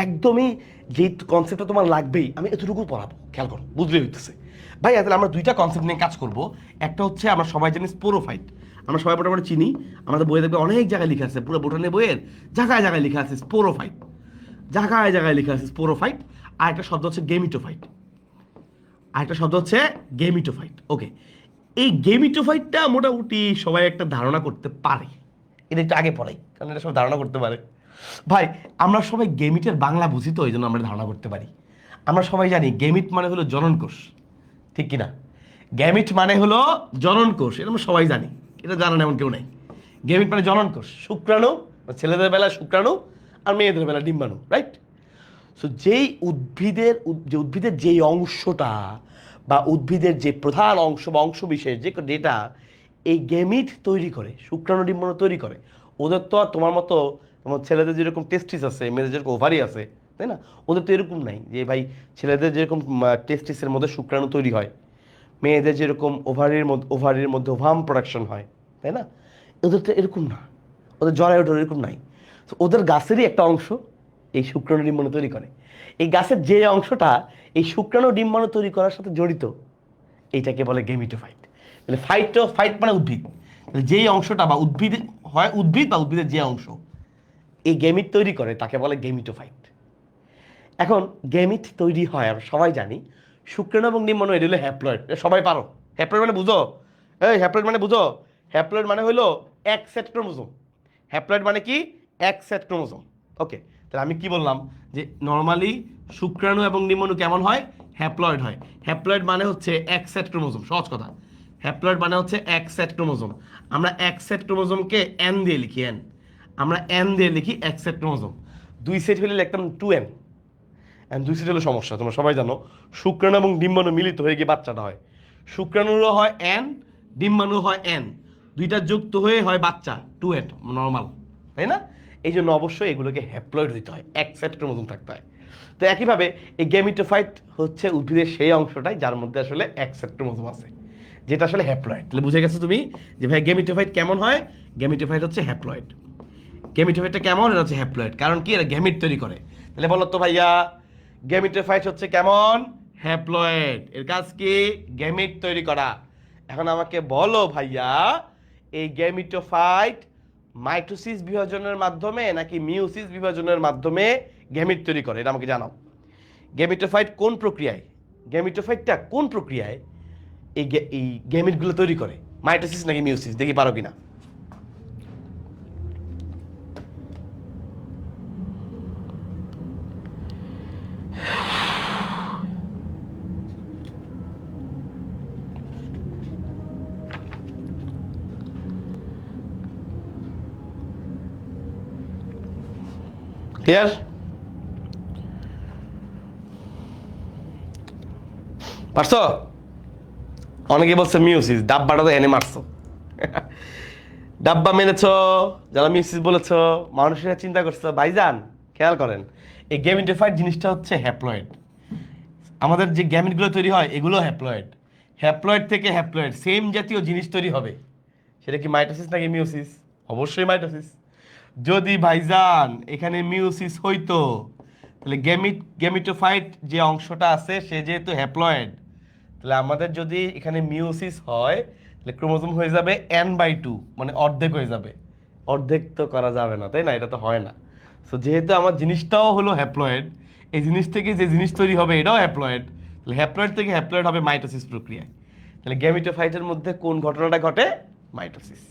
A: একদমই যেই কনসেপ্টটা তোমার লাগবেই আমি এতটুকু পড়াবো, খেয়াল করো, বুঝলে হইতেছে ভাই। তাহলে আমরা দুইটা কনসেপ্ট নিয়ে কাজ করব। একটা হচ্ছে আমরা সবাই জানি স্পোরোফাইট, আমরা সবাই মোটামুটি চিনি, আমাদের বইয়ে দেখবে অনেক জায়গায় লেখা আছে, পুরো বোটানি বইয়ের জায়গায় জায়গায় লেখা আছে স্পোরোফাইট, জায়গায় জায়গায় লেখা আছে স্পোরোফাইট। আর একটা শব্দ হচ্ছে গেমিটোফাইট, আরেকটা শব্দ হচ্ছে গেমিটোফাইট। ওকে, এই গেমিটোফাইটটা মোটামুটি সবাই একটা ধারণা করতে পারে, এটা একটু আগে পড়াই কারণ এটা সবাই ধারণা করতে পারে। ভাই আমরা সবাই গেমিটের বাংলা বুঝি তো, এই জন্য আমরা ধারণা করতে পারি। আমরা সবাই জানি গেমিট মানে হলো জননকোষ, ঠিক কিনা? গ্যামিট মানে হলো জননকোষ, এটা আমরা সবাই জানি, এটা জানা এমন কেউ নাই। গেমিট মানে জননকোষ, শুক্রাণু, ছেলেদের বেলা শুক্রাণু আর মেয়েদের বেলা ডিম্বাণু, রাইট? সো যেই উদ্ভিদের যেই অংশটা বা উদ্ভিদের যে প্রধান অংশ বা অংশ বিশেষ যেটা এই গেমিট তৈরি করে, শুক্রাণু ডিম্বাণু তৈরি করে। ওদের তো আর তোমার মতো, তোমার ছেলেদের যেরকম টেস্টিস আছে, মেয়েদের যেরকম ওভারি আছে, তাই না? ওদের তো এরকম নাই যে ভাই ছেলেদের যেরকম টেস্টিসের মধ্যে শুক্রাণু তৈরি হয়, মেয়েদের যেরকম ওভারির মধ্যে ওভাম প্রোডাকশন হয়, তাই না? ওদের তো এরকম না, ওদের জরায় ওঠে এরকম নাই। তো ওদের গাছেরই একটা অংশ এই শুক্রাণু ডিম্বাণু তৈরি করে। এই গাছের যে অংশটা এই শুক্রাণু ডিম্বাণু তৈরি করার সাথে জড়িত, এইটাকে বলে গেমিটোফাইট। তাহলে ফাইট মানে উদ্ভিদ, যেই অংশটা বা উদ্ভিদ হয়, উদ্ভিদ বা উদ্ভিদের যে অংশ এই গেমিট তৈরি করে তাকে বলে গেমিটোফাইট। এখন গেমিট তৈরি হয় আমরা সবাই জানি শুক্রাণু এবং ডিম্বাণু, এটা হলো হ্যাপ্লয়েড, সবাই পারো। হ্যাপ্লয়েড মানে বুঝো, এই হ্যাপ্লয়েড মানে বুঝো, হ্যাপ্লয়েড মানে হলো এক সেট ক্রোমোজোম। হ্যাপ্লয়েড মানে কি? এক সেট ক্রোমোজোম। ওকে, তাহলে আমি কি বললাম যে নর্মালি শুক্রাণু এবং ডিম্বাণু কেমন হয়? হ্যাপ্লয়েড হয়। হ্যাপ্লয়েড মানে হচ্ছে এক সেট ক্রোমোজোম, সহজ কথা। হ্যাপ্লয়েড মানে হচ্ছে এক সেট ক্রোমোজোম। আমরা এক সেট ক্রোমোজোমকে এন দিয়ে লিখি, এন, আমরা এন দিয়ে লিখি এক সেট ক্রোমোজোম। দুই সেট হলে লিখতাম 2n। দুই সেট হলো সমস্যা, তোমরা সবাই জানো শুক্রাণু এবং ডিম্বাণু মিলিত হয়ে গিয়ে বাচ্চাটা হয়। শুক্রাণুরও হয় এন, ডিম্বাণু হয় এন, দুইটা যুক্ত হয়ে হয় বাচ্চা, 2n নর্মাল, তাই না? এই জন্য অবশ্যই এগুলোকে হ্যাপ্লয়েড হইতে হয়, এক সেট ক্রোমোজোম থাকতে হয়। তো একইভাবে এই গেমিটোফাইট হচ্ছে উদ্ভিদের সেই অংশটাই যার মধ্যে আসলে এক সেট ক্রোমোজোম আছে, যেটা আসলে হ্যাপ্লয়েড। তাহলে বুঝে গেছো তুমি যে ভাই গেমিটোফাইট কেমন হয়? গেমিটোফাইট হচ্ছে হ্যাপ্লয়েড। গেমিটোফাইটটা কেমন? এটা হচ্ছে হ্যাপ্লয়েড, কারণ কি? এরা গ্যামিট তৈরি করে। তাহলে বলো তো ভাইয়া, গেমিটোফাইট হচ্ছে কেমন? হ্যাপ্লয়েড। এর কাজ কি? গ্যামিট তৈরি করা। এখন আমাকে বলো ভাইয়া, এই গেমিটোফাইট মাইটোসিস বিভাজনের মাধ্যমে নাকি মিওসিস বিভাজনের মাধ্যমে গ্যামিট তৈরি করে? এটা আমাকে জানাও। গেমিটোফাইট কোন প্রক্রিয়ায়, গেমিটোফাইটটা কোন প্রক্রিয়ায় এই গ্যামিটগুলো তৈরি করে? মাইটোসিস নাকি মিওসিস? দেখি পারো কিনা। ক্লিয়ার? পারছো? অনেকে বলছে মিউসিস, ডাব্বাটা তো এনে মারছো। ডাব্বা মেরেছ, যারা মিউসিস বলেছ, মানুষেরা চিন্তা করছো। ভাইজান খেয়াল করেন, এই গেমিটোফাইট জিনিসটা হচ্ছে হ্যাপ্লয়েড। আমাদের যে গ্যামিটগুলো তৈরি হয় এগুলো হ্যাপ্লয়েড। হ্যাপ্লয়েড থেকে হ্যাপ্লয়েড সেম জাতীয় জিনিস তৈরি হবে। সেটা কি মাইটোসিস নাকি মিউসিস? অবশ্যই মাইটোসিস। যদি ভাইজান এখানে মিউসিস হইতো, তাহলে গেমিটোফাইট যে অংশটা আছে সে যেহেতু হ্যাপ্লয়েড, তাহলে আমাদের যদি এখানে মিউসিস হয় তাহলে ক্রোমোজোম হয়ে যাবে n/2, মানে অর্ধেক হয়ে যাবে। অর্ধেক তো করা যাবে না, তাই না? এটা তো হয় না। সো যেহেতু আমার জিনিসটাও হলো হ্যাপ্লয়েড, এই জিনিস থেকে যে জিনিস তৈরি হবে এটাও হ্যাপ্লয়েড, তাহলে হ্যাপ্লয়েড থেকে হ্যাপ্লয়েড হবে মাইটোসিস প্রক্রিয়ায়। তাহলে গেমিটোফাইটের মধ্যে কোন ঘটনাটা ঘটে? মাইটোসিস।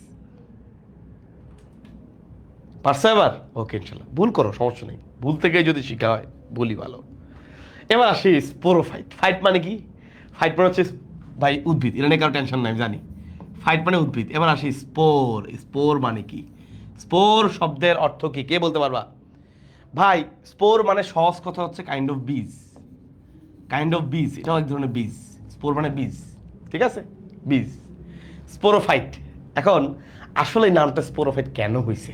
A: পারছো এবার? ওকে, ইনশাল্লাহ। ভুল করো, সমস্যা নেই, ভুল থেকে যদি শিখা হয় ভুলই ভালো। এবার আসি স্পোরোফাইট। ফাইট মানে কি? ফাইট মানে হচ্ছে ভাই উদ্ভিদ, এটা নিয়ে কারো টেনশন নাই, আমি জানি। ফাইট মানে উদ্ভিদ। এবার আসি স্পোর। স্পোর মানে কি? স্পোর শব্দের অর্থ কি, কে বলতে পারবা? ভাই স্পোর মানে সহজ কথা হচ্ছে কাইন্ড অফ বীজ। কাইন্ড অফ বীজ, এটাও এক ধরনের বীজ। স্পোর মানে বীজ, ঠিক আছে? বীজ, স্পোরোফাইট। এখন আসলে এই নামটা স্পোরোফাইট কেন হয়েছে?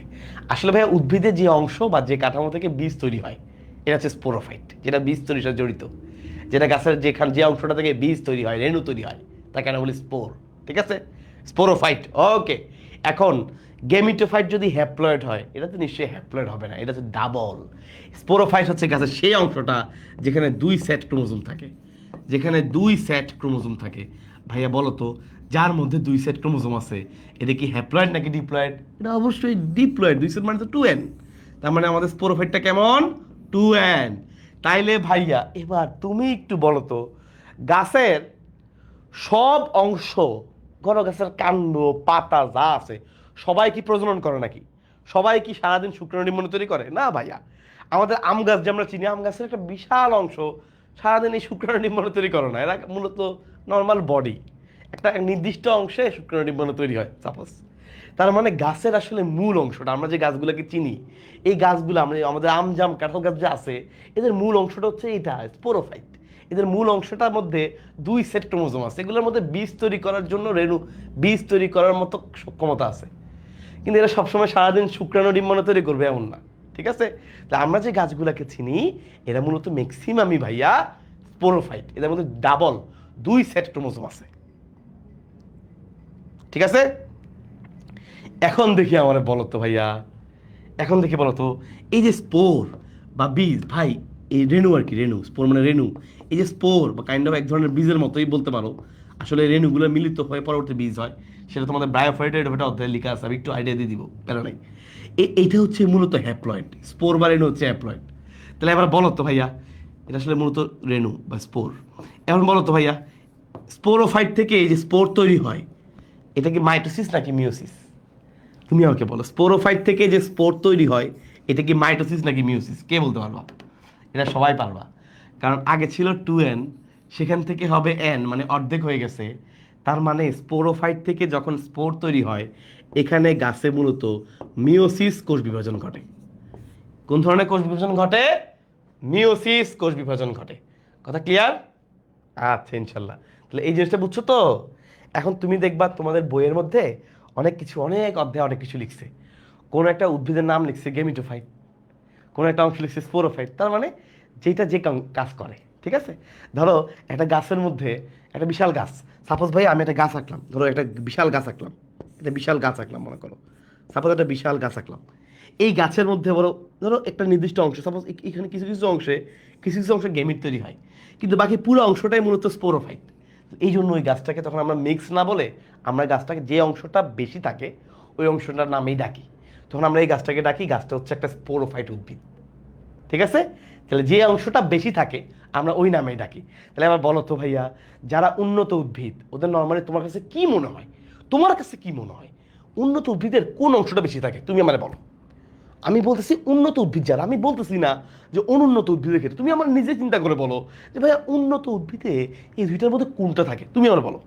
A: আসলে ভাই উদ্ভিদের যে অংশ বা যে কাঠামো থেকে বীজ তৈরি হয় এটা হচ্ছে স্পোরোফাইট, যেটা বীজ তৈরির সাথে জড়িত। যেটা গাছের যে অংশটা থেকে বীজ তৈরি হয়, রেণু তৈরি হয়, তা কেন বলি স্পোর, ঠিক আছে? স্পোরোফাইট। ওকে, এখন গেমিটোফাইট যদি হ্যাপ্লয়েড হয়, এটা তো নিশ্চয়ই হ্যাপ্লয়েড হবে না, এটা তো ডাবল। স্পোরোফাইট হচ্ছে গাছের সেই অংশটা যেখানে 2 সেট ক্রোমোজোম থাকে, যেখানে 2 সেট ক্রোমোজোম থাকে। ভাইয়া বলো তো, যার মধ্যে 2 সেট ক্রোমোজোম আছে, এটা কি হ্যাপ্লয়েড নাকি ডিপ্লয়েড? এটা অবশ্যই ডিপ্লয়েড। 2 সেট মানে তো 2n। তার মানে আমাদের স্পোরোফাইটটা কেমন? 2n। তাইলে ভাইয়া এবার তুমি একটু বলো তো, গাছের সব অংশ, ধরো গাছের কাণ্ড, পাতা যা আছে, সবাই কি প্রজনন করে নাকি? সবাই কি সারাদিন শুক্রাণু ডিম্বাণু তৈরি করে? না ভাইয়া। আমাদের আম গাছ যে আমরা চিনি, আম গাছের একটা বিশাল অংশ সারাদিন এই শুক্রাণু ডিম্বাণু তৈরি করে না, এরা মূলত নর্মাল বডি, একটা নির্দিষ্ট অংশে শুক্রাণু ডিম্বাণু তৈরি হয় সাপোজ। তার মানে গাছের আসলে মূল অংশটা, আমরা যে গাছগুলোকে চিনি, এই গাছগুলো আমরা, আমাদের আম জাম কাঁঠাল গাছ যে আছে, এদের মূল অংশটা হচ্ছে এটা স্পোরোফাইট। এদের মূল অংশটার মধ্যে 2 সেট ক্রোমোজোম আছে, এগুলোর মধ্যে বীজ তৈরি করার জন্য বীজ তৈরি করার মতো সক্ষমতা আছে। কিন্তু এরা সবসময় সারাদিন শুক্রাণু ডিম্বাণু তৈরি করবে এমন না, ঠিক আছে? তা আমরা যে গাছগুলোকে চিনি, এরা মূলত ম্যাক্সিমামই ভাইয়া স্পোরোফাইট, এদের মধ্যে ডাবল 2 সেট ক্রোমোজোম আছে, ঠিক আছে? এখন দেখি আমার বলো তো ভাইয়া, এখন দেখি বলো তো, এই যে স্পোর বা বীজ, ভাই এই রেণু আর কি, রেণু, স্পোর মানে রেণু। এই যে স্পোর বা কাইন্ড অফ এক ধরনের বীজের মতোই বলতে পারো, আসলে রেণুগুলো মিলিত হয়ে পরবর্তী বীজ হয়। সেটা তোমাদের ব্রায়োফাইটের একটা অধ্যায়ে লেখা আছে, আমি একটু আইডিয়া দিয়ে দিব, কেন নাই। এইটা হচ্ছে মূলত হ্যাপ্লয়েড, স্পোর বা রেণু হচ্ছে হ্যাপ্লয়েড। তাহলে এবার বলো তো ভাইয়া, এটা আসলে মূলত রেণু বা স্পোর। এখন বলো তো ভাইয়া, স্পোরোফাইট থেকে এই যে স্পোর তৈরি হয়, এটা কি মাইটোসিস নাকি মিওসিস? তুমি আমাকে বলো, স্পোরোফাইট থেকে যে স্পোর তৈরি হয়, এটা কি মাইটোসিস নাকি মিওসিস? কে বলতে পারবা? এটা সবাই পারবা, কারণ আগে ছিল 2n, সেখান থেকে হবে n, মানে অর্ধেক হয়ে গেছে। তার মানে স্পোরোফাইট থেকে যখন স্পোর তৈরি হয়, এখানে গাছে মূলত মিওসিস কোষ বিভাজন ঘটে। কোন ধরনের কোষ বিভাজন ঘটে? মিওসিস কোষ বিভাজন ঘটে। কথা ক্লিয়ার? আচ্ছা, ইনশাল্লাহ। তাহলে এই জিনিসটা বুঝছো তো? এখন তুমি দেখবা তোমাদের বইয়ের মধ্যে অনেক কিছু, অনেক অধ্যায় অনেক কিছু লিখছে। কোন একটা উদ্ভিদের নাম লিখছে গেমিটোফাইট, কোন একটা অংশ লিখছে স্পোরোফাইট। তার মানে যেটা যে কাজ করে, ঠিক আছে? ধরো একটা গাছের মধ্যে, একটা বিশাল গাছ, সাপোজ ভাই আমি একটা গাছ আঁকলাম, ধরো একটা বিশাল গাছ আঁকলাম, একটা বিশাল গাছ আঁকলাম মনে করো, সাপোজ একটা বিশাল গাছ আঁকলাম। এই গাছের মধ্যে বড়, ধরো একটা নির্দিষ্ট অংশ, সাপোজ এখানে কিছু কিছু অংশে, কিছু কিছু অংশে গেমিট তৈরি হয়, কিন্তু বাকি পুরো অংশটাই মূলত স্পোরোফাইট। এই জন্য ওই গাছটাকে তখন আমরা মিক্স না বলে, আমরা গাছটাকে যে অংশটা বেশি থাকে ওই অংশটার নামেই ডাকি। তখন আমরা এই গাছটাকে ডাকি, গাছটা হচ্ছে একটা স্পোরোফাইট উদ্ভিদ, ঠিক আছে? তাহলে যে অংশটা বেশি থাকে আমরা ওই নামেই ডাকি। তাহলে আবার বলো তো ভাইয়া, যারা উন্নত উদ্ভিদ, ওদের নর্মালি তোমার কাছে কি মনে হয়? তোমার কাছে কি মনে হয় উন্নত উদ্ভিদের কোন অংশটা বেশি থাকে? তুমি আমারে বলো। আমি বলতেছি উন্নত উদ্ভিদ যারা, আমি বলতেছি না যে অনুন্নত উদ্ভিদের ক্ষেত্রে। তুমি আমার নিজে চিন্তা করে বলো যে ভাইয়া উন্নত উদ্ভিদে এই দুইটার মধ্যে কোনটা থাকে, তুমি আমার বলো।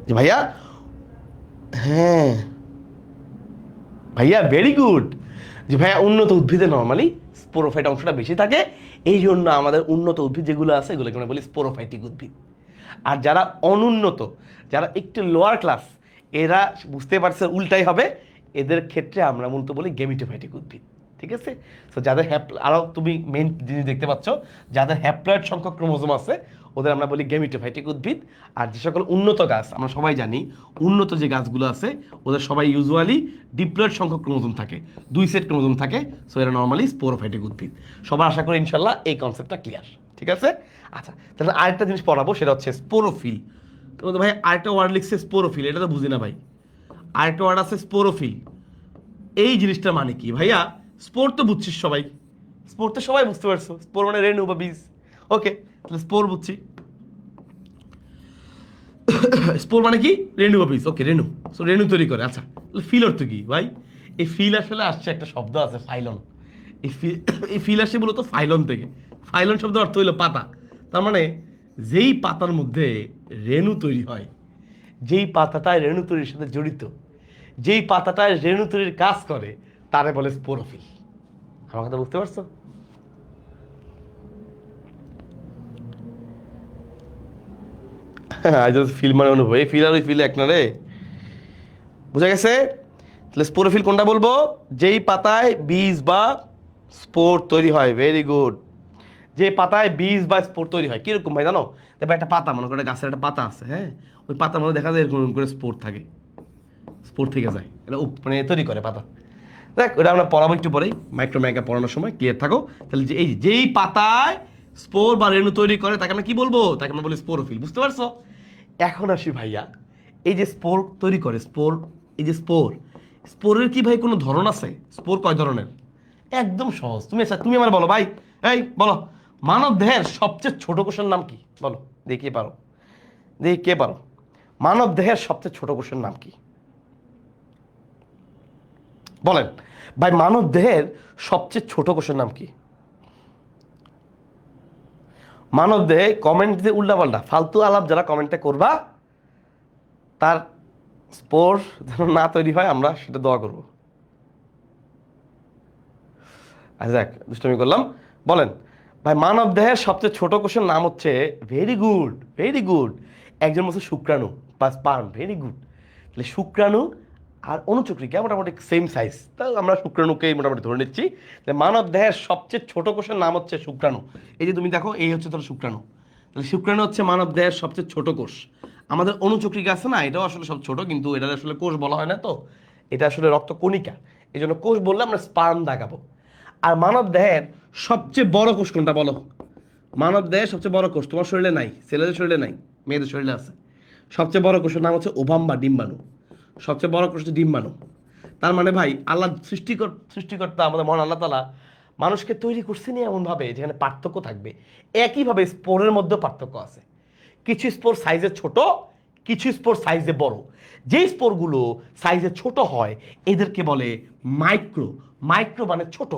A: যে ভাইয়া, হ্যাঁ ভাইয়া, ভেরি গুড। যে ভাইয়া উন্নত উদ্ভিদে নর্মালি স্পোরোফাইট অংশটা বেশি থাকে, এই জন্য আমাদের উন্নত উদ্ভিদ যেগুলো আছে এগুলোকে আমরা বলি স্পোরোফাইটিক উদ্ভিদ। আর যারা অনুন্নত, যারা একটু লোয়ার ক্লাস, এরা বুঝতে পারছে উল্টাই হবে, এদের ক্ষেত্রে আমরা মূলত বলি গেমিটোফাইটিক উদ্ভিদ, ঠিক আছে? তো যাদের আরও তুমি মেন জিনিস দেখতে পাচ্ছ, যাদের হ্যাপ্লয়েড সংখ্যক ক্রোমোজোম আছে ওদের আমরা বলি গেমিটোফাইটিক উদ্ভিদ। আর যে সকল উন্নত গাছ, আমরা সবাই জানি উন্নত যে গাছগুলো আছে ওদের সবাই ইউজুয়ালি ডিপ্লয়েড সংখ্যক ক্রোমোজোম থাকে, 2 সেট ক্রোমোজোম থাকে। সো এরা নর্মালি স্পোরোফাইটিক উদ্ভিদ। সবার আশা করি ইনশাল্লাহ এই কনসেপ্টটা ক্লিয়ার, ঠিক আছে? আচ্ছা, তাহলে আরেকটা জিনিস পড়াবো, সেটা হচ্ছে স্পোরোফিল। তো ভাই আরেকটা ওয়ার্ড লিখছে স্পোরোফিল, এটা তো বুঝি না ভাই। আরেকটা ওয়ার্ড আছে স্পোরোফিল, এই জিনিসটার মানে কি ভাইয়া? স্পোর তো বুঝছিস সবাই, স্পোর তো সবাই বুঝতে পারছো, স্পোর মানে রেণু বা বীজ। ওকে, তাহলে স্পোর বুঝছি। স্পোর মানে কি? রেণু বা বীজ। ওকে, রেণু। সো রেণু তৈরি করে। আচ্ছা, তাহলে ফিল অর্থ কি ভাই? এই ফিল আসলে আসছে, একটা শব্দ আছে ফাইলন। এই ফিল আসে মূলত ফাইলন থেকে। ফাইলন শব্দের অর্থ হইলো পাতা। তার মানে যেই পাতার মধ্যে রেণু তৈরি হয়, যেই পাতাটায় রেণু তৈরির সাথে জড়িত, যেই পাতাটায় রেণু তৈরির কাজ করে, তারে বলে স্পোরোফিল। আমার কথা বুঝতে পারছো? হ্যাঁ, ফিল মানে অনুভব, এই ফিল আর ওই ফিল এক না রে, বুঝা গেছে? তাহলে স্পোরোফিল কোনটা বলবো? যেই পাতায় বীজ বা স্পোর তৈরি হয়। Very good. যে পাতায় বীজ বা স্পোর তৈরি হয় কিরকম ভাই জানো? তবে একটা পাতা মনে করে গাছের একটা পাতা আছে, হ্যাঁ, ওই পাতার মধ্যে দেখা যায় এরকম করে স্পোর থাকে, স্পোর থেকে যায়, এটা মানে তৈরি করে পাতা। দেখ ওটা আমরা পড়াবো একটু পরেই, মাইক্রোম্যাগা পড়ানোর সময় ক্লিয়ার থাকো। তাহলে যে এই যেই পাতায় স্পোর বা রেণু তৈরি করে তাকে আমরা কি বলবো? তাকে আমরা বলি স্পোরোফিল। বুঝতে পারছো? এখন আসি ভাইয়া, এই যে স্পোর তৈরি করে, স্পোর, এই যে স্পোর, স্পোরের কি ভাই কোনো ধরন আছে? স্পোর কয় ধরনের? একদম সহজ। তুমি আমার বলো ভাই, এই বলো, মানব দেহের সবচেয়ে ছোট কোষের নাম কি? বলো দেখি কে পারো, দেখি কে পারো। মানব দেহের সবচেয়ে ছোট কোষের নাম কি বলেন ভাই? মানব দেহের সবচেয়ে ছোট কোষের নাম কি? মানব দেহে কমেন্ট দিয়ে উল্টাপাল্টা ফালতু আলাপ যারা কমেন্টে করবা, তার স্পোর যেন না তৈরি হয়, আমরা সেটা দোয়া করবো। আচ্ছা দেখ, দুষ্টমি করলাম। বলেন ভাই, মানব দেহের সবচেয়ে ছোট কোষের নাম হচ্ছে, ভেরি গুড, ভেরি গুড, একজন বলছে শুক্রাণু বা স্পার্ম। Very good. তাহলে শুক্রাণু আর অনুচক্রিকা মোটামুটি সেম সাইজ, তাই আমরা শুক্রাণুকেই মোটামুটি ধরে নিচ্ছি। মানব দেহের সবচেয়ে ছোট কোষের নাম হচ্ছে শুক্রাণু। এই যে তুমি দেখো, এই হচ্ছে তোর শুক্রাণু। তাহলে শুক্রাণু হচ্ছে মানব দেহের সবচেয়ে ছোট কোষ। আমাদের অনুচক্রিকা আছে না, এটাও আসলে সব ছোট, কিন্তু এটা আসলে কোষ বলা হয় না, তো এটা আসলে রক্তকণিকা। এই জন্য কোষ বললে আমরা স্পার্ম দেখাবো। আর মানব দেহের সবচেয়ে বড় কোষ কোনটা বলো? মানব দেহের সবচেয়ে বড় কোষ তোমার শরীরে নাই, ছেলেদের শরীরে নাই, মেয়েদের শরীরে আছে। সবচেয়ে বড় কোষের নাম হচ্ছে ওভাম বা ডিম্বাণু। সবচেয়ে বড় কোষ হচ্ছে ডিম্বাণু। তার মানে ভাই, আল্লাহ সৃষ্টিকর্তা আমাদের মহান আল্লাহ তাআলা মানুষকে তৈরি করছেন এমনভাবে যেখানে পার্থক্য থাকবে। একইভাবে স্পোরের মধ্যে পার্থক্য আছে। কিছু স্পোর সাইজে ছোট, কিছু স্পোর সাইজে বড়। যে স্পোরগুলো সাইজে ছোট হয় এদেরকে বলে মাইক্রো। মাইক্রো মানে ছোট।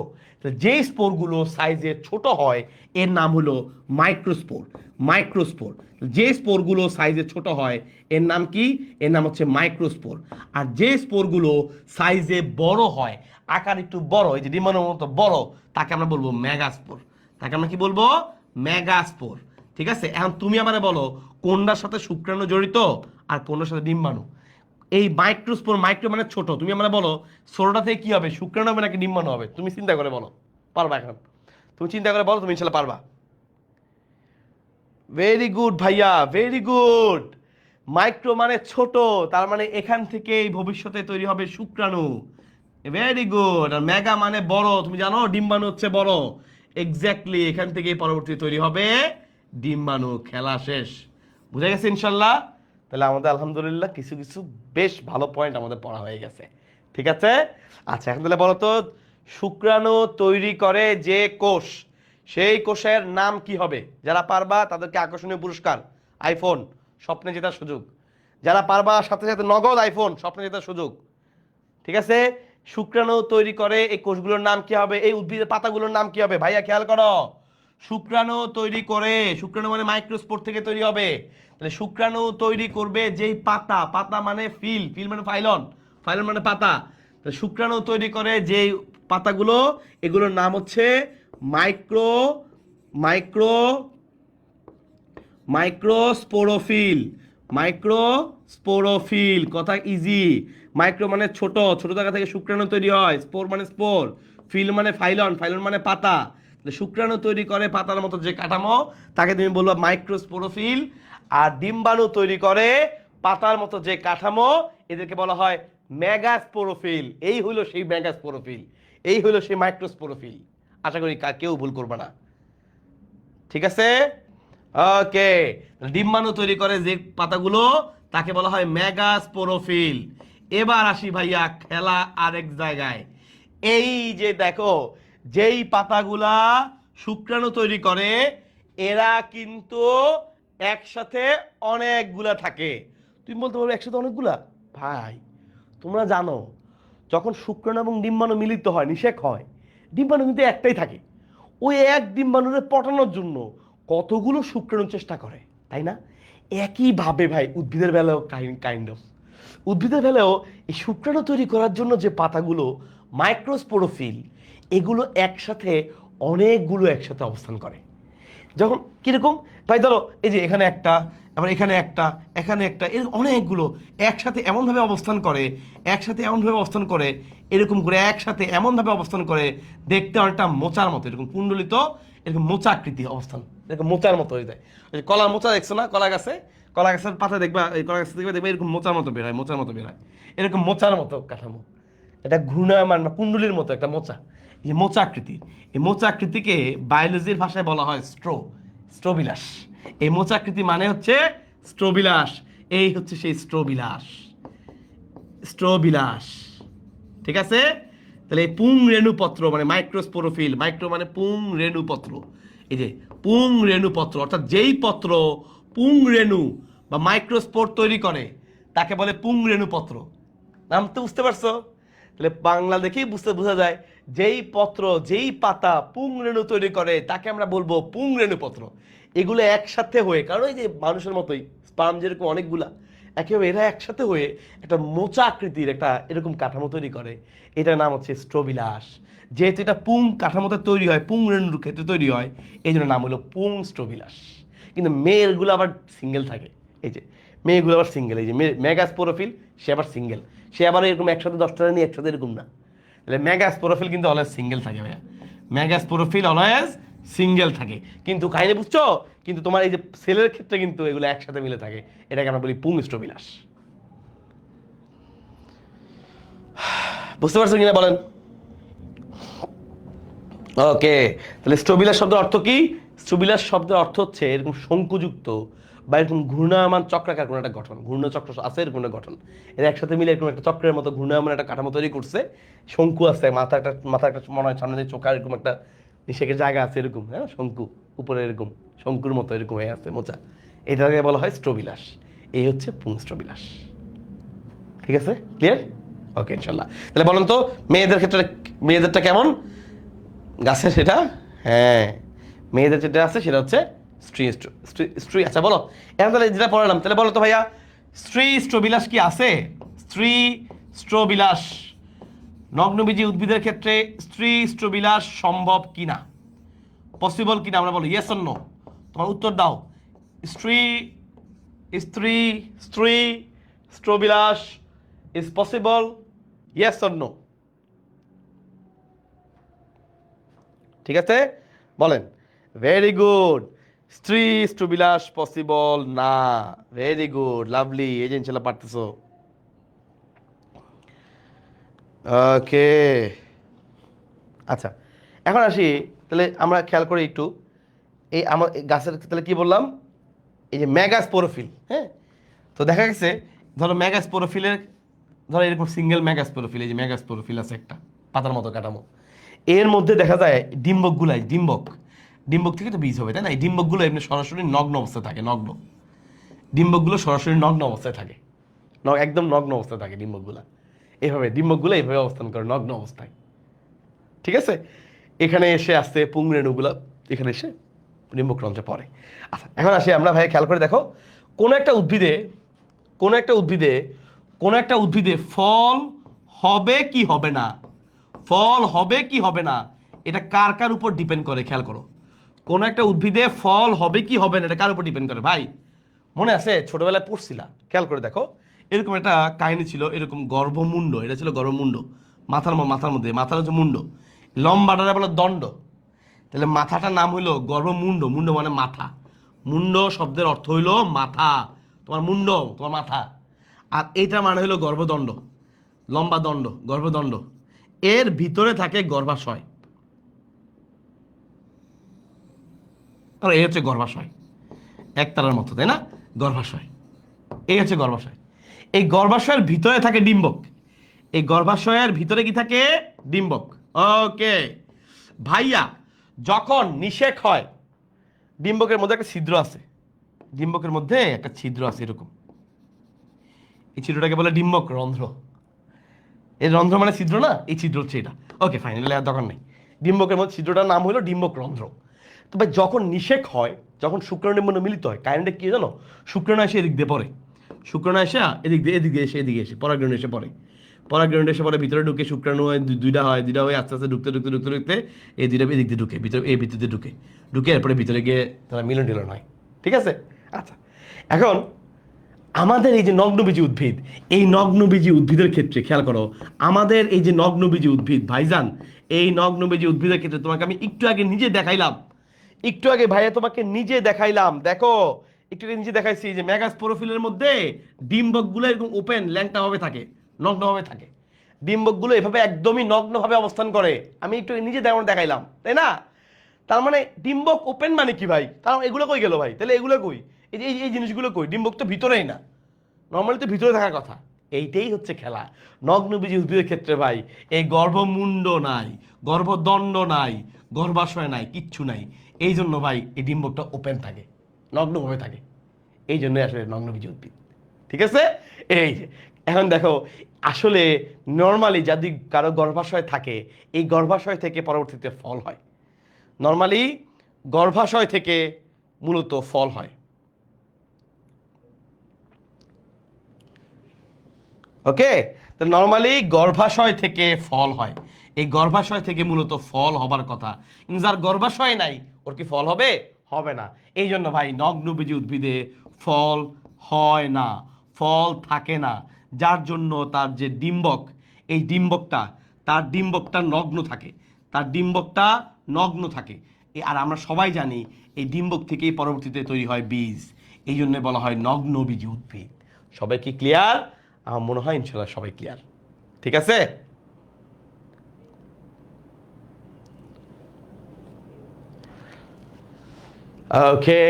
A: যে স্পোরগুলো সাইজে ছোট হয় এর নাম হলো মাইক্রোস্পোর। মাইক্রোস্পোর। যে স্পোরগুলো সাইজে ছোট হয় এর নাম কি? এর নাম হচ্ছে মাইক্রোস্পোর। আর যে স্পোরগুলো সাইজে বড় হয়, আকার একটু বড়, এই যে ডিম্বাণুর মতো বড়, তাকে আমরা বলবো মেগাস্পোর। তাকে আমরা কি বলবো? মেগাস্পোর। ঠিক আছে? এখন তুমি আমারে বলো, কোনটার সাথে শুক্রাণু জড়িত আর কোনটার সাথে ডিম্বাণু? এই মাইক্রোস্পোর, মাইক্রো মানে ছোট, তুমি আমরা বলো ছোটটা থেকে কি হবে, শুক্রাণু হবে নাকি ডিম্বাণু হবে? তুমি চিন্তা করে বলো, পারবা এখন? তুমি চিন্তা করে বলো, তুমি ইনশাল্লাহ পারবা। ভেরি গুড ভাইয়া, ভেরি গুড। মাইক্রো মানে ছোট, তার মানে এখান থেকেই ভবিষ্যতে তৈরি হবে শুক্রাণু। Very good. আর মেগা মানে বড়, তুমি জানো ডিম্বাণু হচ্ছে বড়। এক্স্যাক্টলি, এখান থেকেই পরবর্তী তৈরি হবে ডিম্বাণু। খেলা শেষ। বুঝে গেছে ইনশাল্লাহ? তাহলে আমাদের আলহামদুলিল্লাহ কিছু কিছু বেশ ভালো পয়েন্ট আমাদের পড়া হয়ে গেছে। ঠিক আছে? আচ্ছা, এখন তাহলে বলো তো, শুক্রাণু তৈরি করে যে কোষ, সেই কোষের নাম কি হবে? যারা পারবা তাদেরকে আকর্ষণীয় পুরস্কার, আইফোন, স্বপ্নে জেতার সুযোগ। যারা পারবা সাথে সাথে নগদ আইফোন, স্বপ্নে জেতার সুযোগ। ঠিক আছে? শুক্রাণু তৈরি করে এই কোষগুলোর নাম কি হবে? এই উদ্ভিদের পাতাগুলোর নাম কি হবে? ভাইয়া খেয়াল করো, শুক্রাণু তৈরি করে, শুক্রাণু মানে মাইক্রোস্পোর থেকে তৈরি হবে। তাহলে শুক্রাণু তৈরি করবে যেই পাতা, পাতা মানে ফিল, ফিল মানে ফাইলন, ফাইলন মানে পাতা। তাহলে শুক্রাণু তৈরি করে যেই পাতাগুলো, এগুলোর নাম হচ্ছে মাইক্রো, মাইক্রো, মাইক্রোস্পোরোফিল। মাইক্রোস্পোরোফিল, কথা ইজি। মাইক্রো মানে ছোট, ছোট জায়গা থেকে শুক্রাণু তৈরি হয়। স্পোর মানে স্পোর, ফিল মানে ফাইলন, ফাইলন মানে পাতা। শুক্রাণু তৈরি করে পাতার মতো যে কাঠামো, তাকে তুমি বলবো মাইক্রোস্পোরোফিল। আর ডিম্বাণু তৈরি করে পাতার মতো যে কাঠামো, এদেরকে বলা হয় মেগাস্পোরোফিল। এই হলো সেই মেগাস্পোরোফিল, এই হলো সেই মাইক্রোস্পোরোফিল। আশা করি কেউ ভুল করবে না। ঠিক আছে? ওকে। ডিম্বাণু তৈরি করে যে পাতাগুলো, তাকে বলা হয় মেগাস্পোরোফিল। এবার আসি ভাইয়া খেলা আরেক জায়গায়। এই যে দেখো, যেই পাতাগুলা শুক্রাণু তৈরি করে, এরা কিন্তু একসাথে অনেকগুলা থাকে। তুমি বলতে পারবে একসাথে অনেকগুলা? ভাই তোমরা জানো, যখন শুক্রাণু এবং ডিম্বাণু মিলিত হয়, নিষেক হয়, ডিম্বাণু কিন্তু একটাই থাকে। ওই এক ডিম্বাণুরে পটানোর জন্য কতগুলো শুক্রাণু চেষ্টা করে, তাই না? একইভাবে ভাই উদ্ভিদের বেলাও কাইন্ড অফ, উদ্ভিদের বেলাও এই শুক্রাণু তৈরি করার জন্য যে পাতাগুলো মাইক্রোস্পোরোফিল, এগুলো একসাথে অনেকগুলো একসাথে অবস্থান করে। যখন কিরকম ভাই ধরো এই যে এখানে একটা, আবার এখানে একটা, এখানে একটা, এরকম অনেকগুলো একসাথে এমনভাবে অবস্থান করে, একসাথে এমনভাবে অবস্থান করে, এরকম করে একসাথে এমনভাবে অবস্থান করে, দেখতে অনেকটা মোচার মতো, এরকম কুণ্ডলিত, এরকম মোচা আকৃতি অবস্থান, এরকম মোচার মতো হয়ে যায়। ওই যে কলার মোচা দেখছো না, কলা গাছে, কলা গাছের পাতা দেখবা, এই কলা গাছ দেখবে দেখবে এরকম মোচার মতো বের হয়, মোচার মতো বের হয়, এরকম মোচার মতো কাঠামো, এটা ঘূর্ণায়মান কুণ্ডলীর মতো একটা মোচা, এই মোচা আকৃতি। এই মোচা আকৃতিকে বায়োলজির ভাষায় বলা হয় স্ট্রোবিলাস। এই মোচা আকৃতি মানে হচ্ছে স্ট্রোবিলাস। এই হচ্ছে সেই স্ট্রোবিলাস। ঠিক আছে, তাহলে এই পুং রেণুপত্র মানে মাইক্রোস্পোরোফিল, মাইক্রো মানে পুং রেণুপত্র, এই যে পুং রেণুপত্র অর্থাৎ যেই পত্র পুং রেণু বা মাইক্রোস্পোর তৈরি করে তাকে বলে পুং রেণুপত্র। নাম তো বুঝতে পারছো? তাহলে বাংলা দেখেই বোঝা যায় যেই পত্র যেই পাতা পুং রেণু তৈরি করে তাকে আমরা বলবো পুং রেণুপত্র। এগুলো একসাথে হয়ে, কারণ এই যে মানুষের মতোই স্পার্ম যেরকম অনেকগুলা, একেবারে এরা একসাথে হয়ে একটা মোচা আকৃতির একটা এরকম কাঠামো তৈরি করে, এটার নাম হচ্ছে স্ট্রোবিলাস। যেহেতু এটা পুং কাঠামোতে তৈরি হয়, পুং রেণুর ক্ষেত্রে তৈরি হয়, এই জন্য নাম হলো পুং স্ট্রোবিলাস। কিন্তু মেয়েরগুলো আবার সিঙ্গেল থাকে, এই যে মেয়েগুলো আবার সিঙ্গেল, এই যে মেগাস্পোরোফিল সে আবার সিঙ্গেল, সে আবার এরকম একসাথে 10টা নিয়ে একসাথে এরকম না। তাহলে মেগাস্পোরোফিল কিন্তু অলওয়েজ সিঙ্গেল থাকে ভাইয়া, মেগাস্পোরোফিল অলওয়েজ সিঙ্গেল থাকে। কিন্তু কাহিনী বুঝছো? কিন্তু তোমার এই যে সেলের ক্ষেত্রে কিন্তু এগুলো একসাথে মিলে থাকে, এটাকে আমরা বলি পুংস্ট্রোবিলাস। বুঝতে পারছো কিনা বলেন? ওকে, তাহলে স্ট্রোবিলাস শব্দের অর্থ কি? স্ট্রোবিলাস শব্দের অর্থ হচ্ছে এরকম শঙ্কুযুক্ত বা এরকম ঘূর্ণায়মান চক্রাকার কোনো একটা গঠন, ঘূর্ণচক্র আছে এরকম একটা গঠন, এর একসাথে মিলে এরকম একটা চক্রের মতো ঘূর্ণায়মান একটা কাঠামো তৈরি করছে। শঙ্কু আছে, মাথা একটা মনে হয় সামনে দিয়ে চোখা এরকম একটা নিষেকের জায়গা আছে এরকম, হ্যাঁ শঙ্কু উপরে এরকম শঙ্কুর মতো এরকম হয়ে আছে মোচা, এটাকে বলা হয় স্ট্রোবিলাস। এই হচ্ছে পুংস্ট্রোবিলাস। ঠিক আছে, ক্লিয়ার? ওকে ইনশাল্লাহ। তাহলে বলুন তো মেয়েদের ক্ষেত্রে মেয়েদেরটা কেমন গাছের সেটা? হ্যাঁ, মেয়েদের যেটা আছে সেটা হচ্ছে স্ত্রী। আচ্ছা বলো এখন তাহলে যেটা পড়ালাম, তাহলে বলো তো ভাইয়া স্ট্রোবিলাস কি আছে? স্ট্রোবিলাস নগ্নবীজি উদ্ভিদের ক্ষেত্রে স্ট্রোবিলাস সম্ভব কিনা, পসিবল কিনা, আমরা বলো ইয়েস অর নো। তোমার উত্তর দাও। স্ত্রী স্ত্রী স্ত্রী strobilus is possible, yes or no? ঠিক আছে, বলেন। ভেরি গুড, স্ট্রোবিলাস পসিবল না। ভেরি গুড, লাভলি, এই যে ইনশাল্লাহ পারতেছো। ওকে, আচ্ছা এখন আসি, তাহলে আমরা খেয়াল করি একটু এই আমার গাছের তাহলে কি বললাম, এই যে মেগাস্পোরোফিল, হ্যাঁ। তো দেখা গেছে ধরো মেগাস্পোরোফিলের, ধরো এরকম সিঙ্গেল মেগাস্পোরোফিল, এই যে মেগাস্পোরোফিল আছে একটা পাতার মতো কাঠামো, এর মধ্যে দেখা যায় ডিম্বক থেকে তো বীজ হবে তাই না? এই ডিম্বকগুলো এমনি সরাসরি নগ্ন অবস্থায় থাকে, ডিম্বকগুলো সরাসরি নগ্ন অবস্থায় থাকে, একদম নগ্ন অবস্থায় থাকে ডিম্বকগুলো এইভাবে অবস্থান করে নগ্ন অবস্থায়। ঠিক আছে, এখানে এসে আসতে পুংরেণুগুলো এখানে এসে ডিম্বকরন্ধ্রে পড়ে। আচ্ছা এখন আসি আমরা ভাই, খেয়াল করে দেখো কোনো একটা উদ্ভিদে ফল হবে কি হবে না, এটা কার কার উপর ডিপেন্ড করে? খেয়াল করো, কোন একটা উদ্ভিদে ফল হবে কি হবে না এটা কার উপর ডিপেন্ড করে ভাই? মনে আছে ছোটবেলায় পড়ছিলাম, খেয়াল করে দেখো এরকম একটা কাহিনী ছিল, এরকম গর্ভমুণ্ড, এটা ছিল গর্ভমুণ্ড, মাথার হচ্ছে মুন্ড, লম্বাটা বলে দণ্ড। তাহলে মাথাটার নাম হইলো গর্ভমুণ্ড, মুন্ড মানে মাথা, মুন্ড শব্দের অর্থ হইলো মাথা, তোমার মুন্ড তোমার মাথা, আর এইটা মানে হইলো গর্ভদণ্ড, লম্বা দণ্ড, গর্ভদণ্ড। এর ভিতরে থাকে গর্ভাশয়, আর এই হচ্ছে গর্ভাশয়, একতারার মতো তাই না? গর্ভাশয়, এই হচ্ছে গর্ভাশয়। এই গর্ভাশয়ের ভিতরে থাকে ডিম্বক, এই গর্ভাশয়ের ভিতরে কি থাকে? ডিম্বক। ওকে ভাইয়া, যখন নিষেক হয় ডিম্বকের মধ্যে একটা ছিদ্র আছে, এরকম, এই ছিদ্রটাকে বলে ডিম্বক রন্ধ্র। এই রন্ধ্র মানে ছিদ্র না, এই ছিদ্র হচ্ছে এটা। ওকে ফাইনালি আর দরকার নেই, ডিম্বকের মধ্যে ছিদ্রটার নাম হলো ডিম্বক রন্ধ্র। তবে যখন নিষেক হয়, যখন শুক্রাণু ডিম্বক মিলিত হয়, কারেন্টে কি জানো, শুক্রাণু এসে এদিক দিয়ে পড়ে, শুক্রাণু এসে এদিক দিয়ে এসে পরাগরেণু এসে পড়ে, পরাগরেণু এসে পরে ভিতরে ঢুকে, শুক্রাণু হয়, দুইটা হয়, দুইটা হয়ে আস্তে আস্তে ঢুকতে ঢুকতে ঢুকতে ঢুকতে এই দুইটা এদিক দিয়ে ঢুকে, ভিতরে এই ভিতরে ঢুকে, ঢুকে এরপরে ভিতরে গিয়ে তারা মিলন টিলন হয়। ঠিক আছে? আচ্ছা, এখন আমাদের এই যে নগ্নবীজী উদ্ভিদ, এই নগ্নবীজী উদ্ভিদের ক্ষেত্রে খেয়াল করো, আমাদের এই যে নগ্নবীজী উদ্ভিদ ভাইজান, এই নগ্নবীজী উদ্ভিদের ক্ষেত্রে তোমাকে আমি একটু আগে নিজে দেখাইলাম, একটু আগে ভাইয়া তোমাকে নিজে দেখাইলাম, দেখো একটু আগে নিজে দেখাইছি যে ম্যাগাস্পোরোফিলের মধ্যে ডিম্বকগুলো এরকম ওপেন ল্যাংটা ভাবে থাকে, নগ্নভাবে থাকে। ডিম্বকগুলো এভাবে একদমই নগ্নভাবে অবস্থান করে, আমি একটু নিজে দেখাইলাম, তাই না? তার মানে ডিম্বক ওপেন মানে কি ভাই? তার এগুলো কই গেল ভাই? তাহলে এগুলো কই? এই যে এই জিনিসগুলো কই? ডিম্বক তো ভিতরেই না, নর্মালি তো ভিতরে থাকার কথা। এইটাই হচ্ছে খেলা নগ্নবীজী উদ্ভিদের ক্ষেত্রে ভাই। এই গর্ভমুণ্ড নাই, গর্ভদণ্ড নাই, গর্ভাশয় নাই, কিচ্ছু নাই। এই জন্য ভাই এই ডিম্বকটা ওপেন থাকে, নগ্নভাবে থাকে। এই জন্যই আসলে নগ্নবীজী উদ্ভিদ। ঠিক আছে? এই যে এখন দেখো, আসলে নর্মালি যদি কারো গর্ভাশয় থাকে, এই গর্ভাশয় থেকে পরবর্তীতে ফল হয়। নর্মালি গর্ভাশয় থেকে মূলত ফল হয়। ওকে, তো নর্মালি গর্ভাশয় থেকে ফল হয়, এই গর্ভাশয় থেকে মূলত ফল হবার কথা। কিন্তু যার গর্ভাশয় নাই, ওর কি ফল হবে? হবে না। এই জন্য ভাই নগ্নবীজী উদ্ভিদে ফল হয় না, ফল থাকে না। যার জন্য তার যে ডিম্বক, এই ডিম্বকটা, তার ডিম্বকটা নগ্ন থাকে, তার ডিম্বকটা নগ্ন থাকে। আর আমরা সবাই জানি এই ডিম্বক থেকেই পরবর্তীতে তৈরি হয় বীজ। এই জন্য বলা হয় নগ্নবীজী উদ্ভিদ। সবাই কি ক্লিয়ার? আমার মনে হয় ইনশাল্লাহ সবাই ক্লিয়ার। ঠিক আছে? ওকে,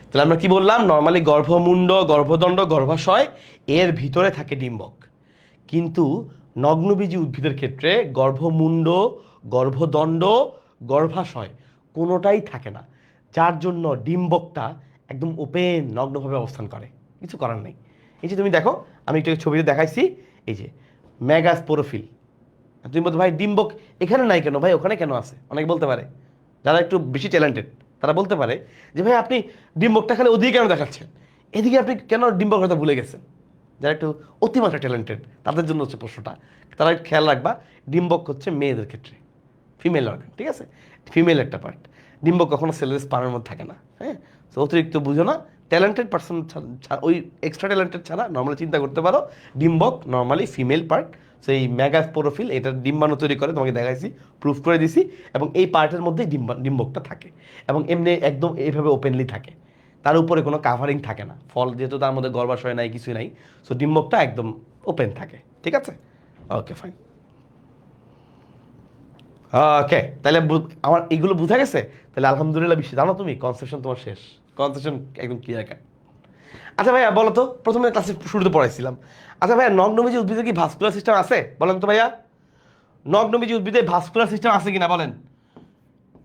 A: তাহলে আমরা কি বললাম? নর্মালি গর্ভমুণ্ড, গর্ভদণ্ড, গর্ভাশয়, এর ভিতরে থাকে ডিম্বক। কিন্তু নগ্নবীজী উদ্ভিদের ক্ষেত্রে গর্ভমুণ্ড, গর্ভদণ্ড, গর্ভাশয় কোনোটাই থাকে না। যার জন্য ডিম্বকটা একদম ওপেন নগ্নভাবে অবস্থান করে, কিছু করার নেই। এই যে তুমি দেখো, আমি একটু ছবিতে দেখাইছি, এই যে ম্যাগাস্পোরোফিল। তুমি বলতে ভাই ডিম্বক এখানে নাই কেন ভাই, ওখানে কেন আছে? অনেকে বলতে পারে, যারা একটু বেশি ট্যালেন্টেড তারা বলতে পারে যে ভাই আপনি ডিম্বকটা খালি ওদিকে কেন দেখাচ্ছেন, এদিকে আপনি কেন ডিম্বক কথা ভুলে গেছেন? যারা একটু অতিমাত্রা ট্যালেন্টেড তাদের জন্য হচ্ছে প্রশ্নটা। তারা একটু খেয়াল রাখবা, ডিম্বক হচ্ছে মেয়েদের ক্ষেত্রে ফিমেল অর্গান। ঠিক আছে? ফিমেল একটা পার্ট। ডিম্বক কখনো সেলের স্পামের মধ্যে থাকে না। হ্যাঁ, তো অতিরিক্ত বুঝো না, ট্যালেন্টেড পার্সন ওই এক্সট্রা ট্যালেন্টেড ছাড়া নর্মালি চিন্তা করতে পারো ডিম্বক নর্মালি ফিমেল পার্ট। সেই ম্যাগাস্পোরোফিল এটা ডিম্বাণু তৈরি করে, তোমাকে দেখাইছি, প্রুফ করে দিছি। এবং এই পার্টের মধ্যেই ডিম্বকটা থাকে, এবং এমনি একদম এইভাবে ওপেনলি থাকে, তার উপরে কোনো কাভারিং থাকে না। ফল যেহেতু তার মধ্যে গর্ভাশয় নাই, কিছুই নাই, সো ডিম্বকটা একদম ওপেন থাকে। ঠিক আছে? ওকে, ফাইন। ওকে, তাহলে আমার এগুলো বোঝা গেছে। তাহলে আলহামদুলিল্লাহ, বিশ্ব জানো তুমি কনসেপশন তোমার শেষ, কনসেপশন একদম ক্লিয়ার কাট। আচ্ছা ভাইয়া বলো তো, প্রথমে ক্লাসে শুরুতে পড়াইছিলাম, আচ্ছা ভাইয়া নগ্নবীজী উদ্ভিদে কি ভাস্কুলার সিস্টেম আছে বলেন তো ভাইয়া? নগ্নবীজী উদ্ভিদে ভাস্কুলার সিস্টেম আছে কিনা বলেন?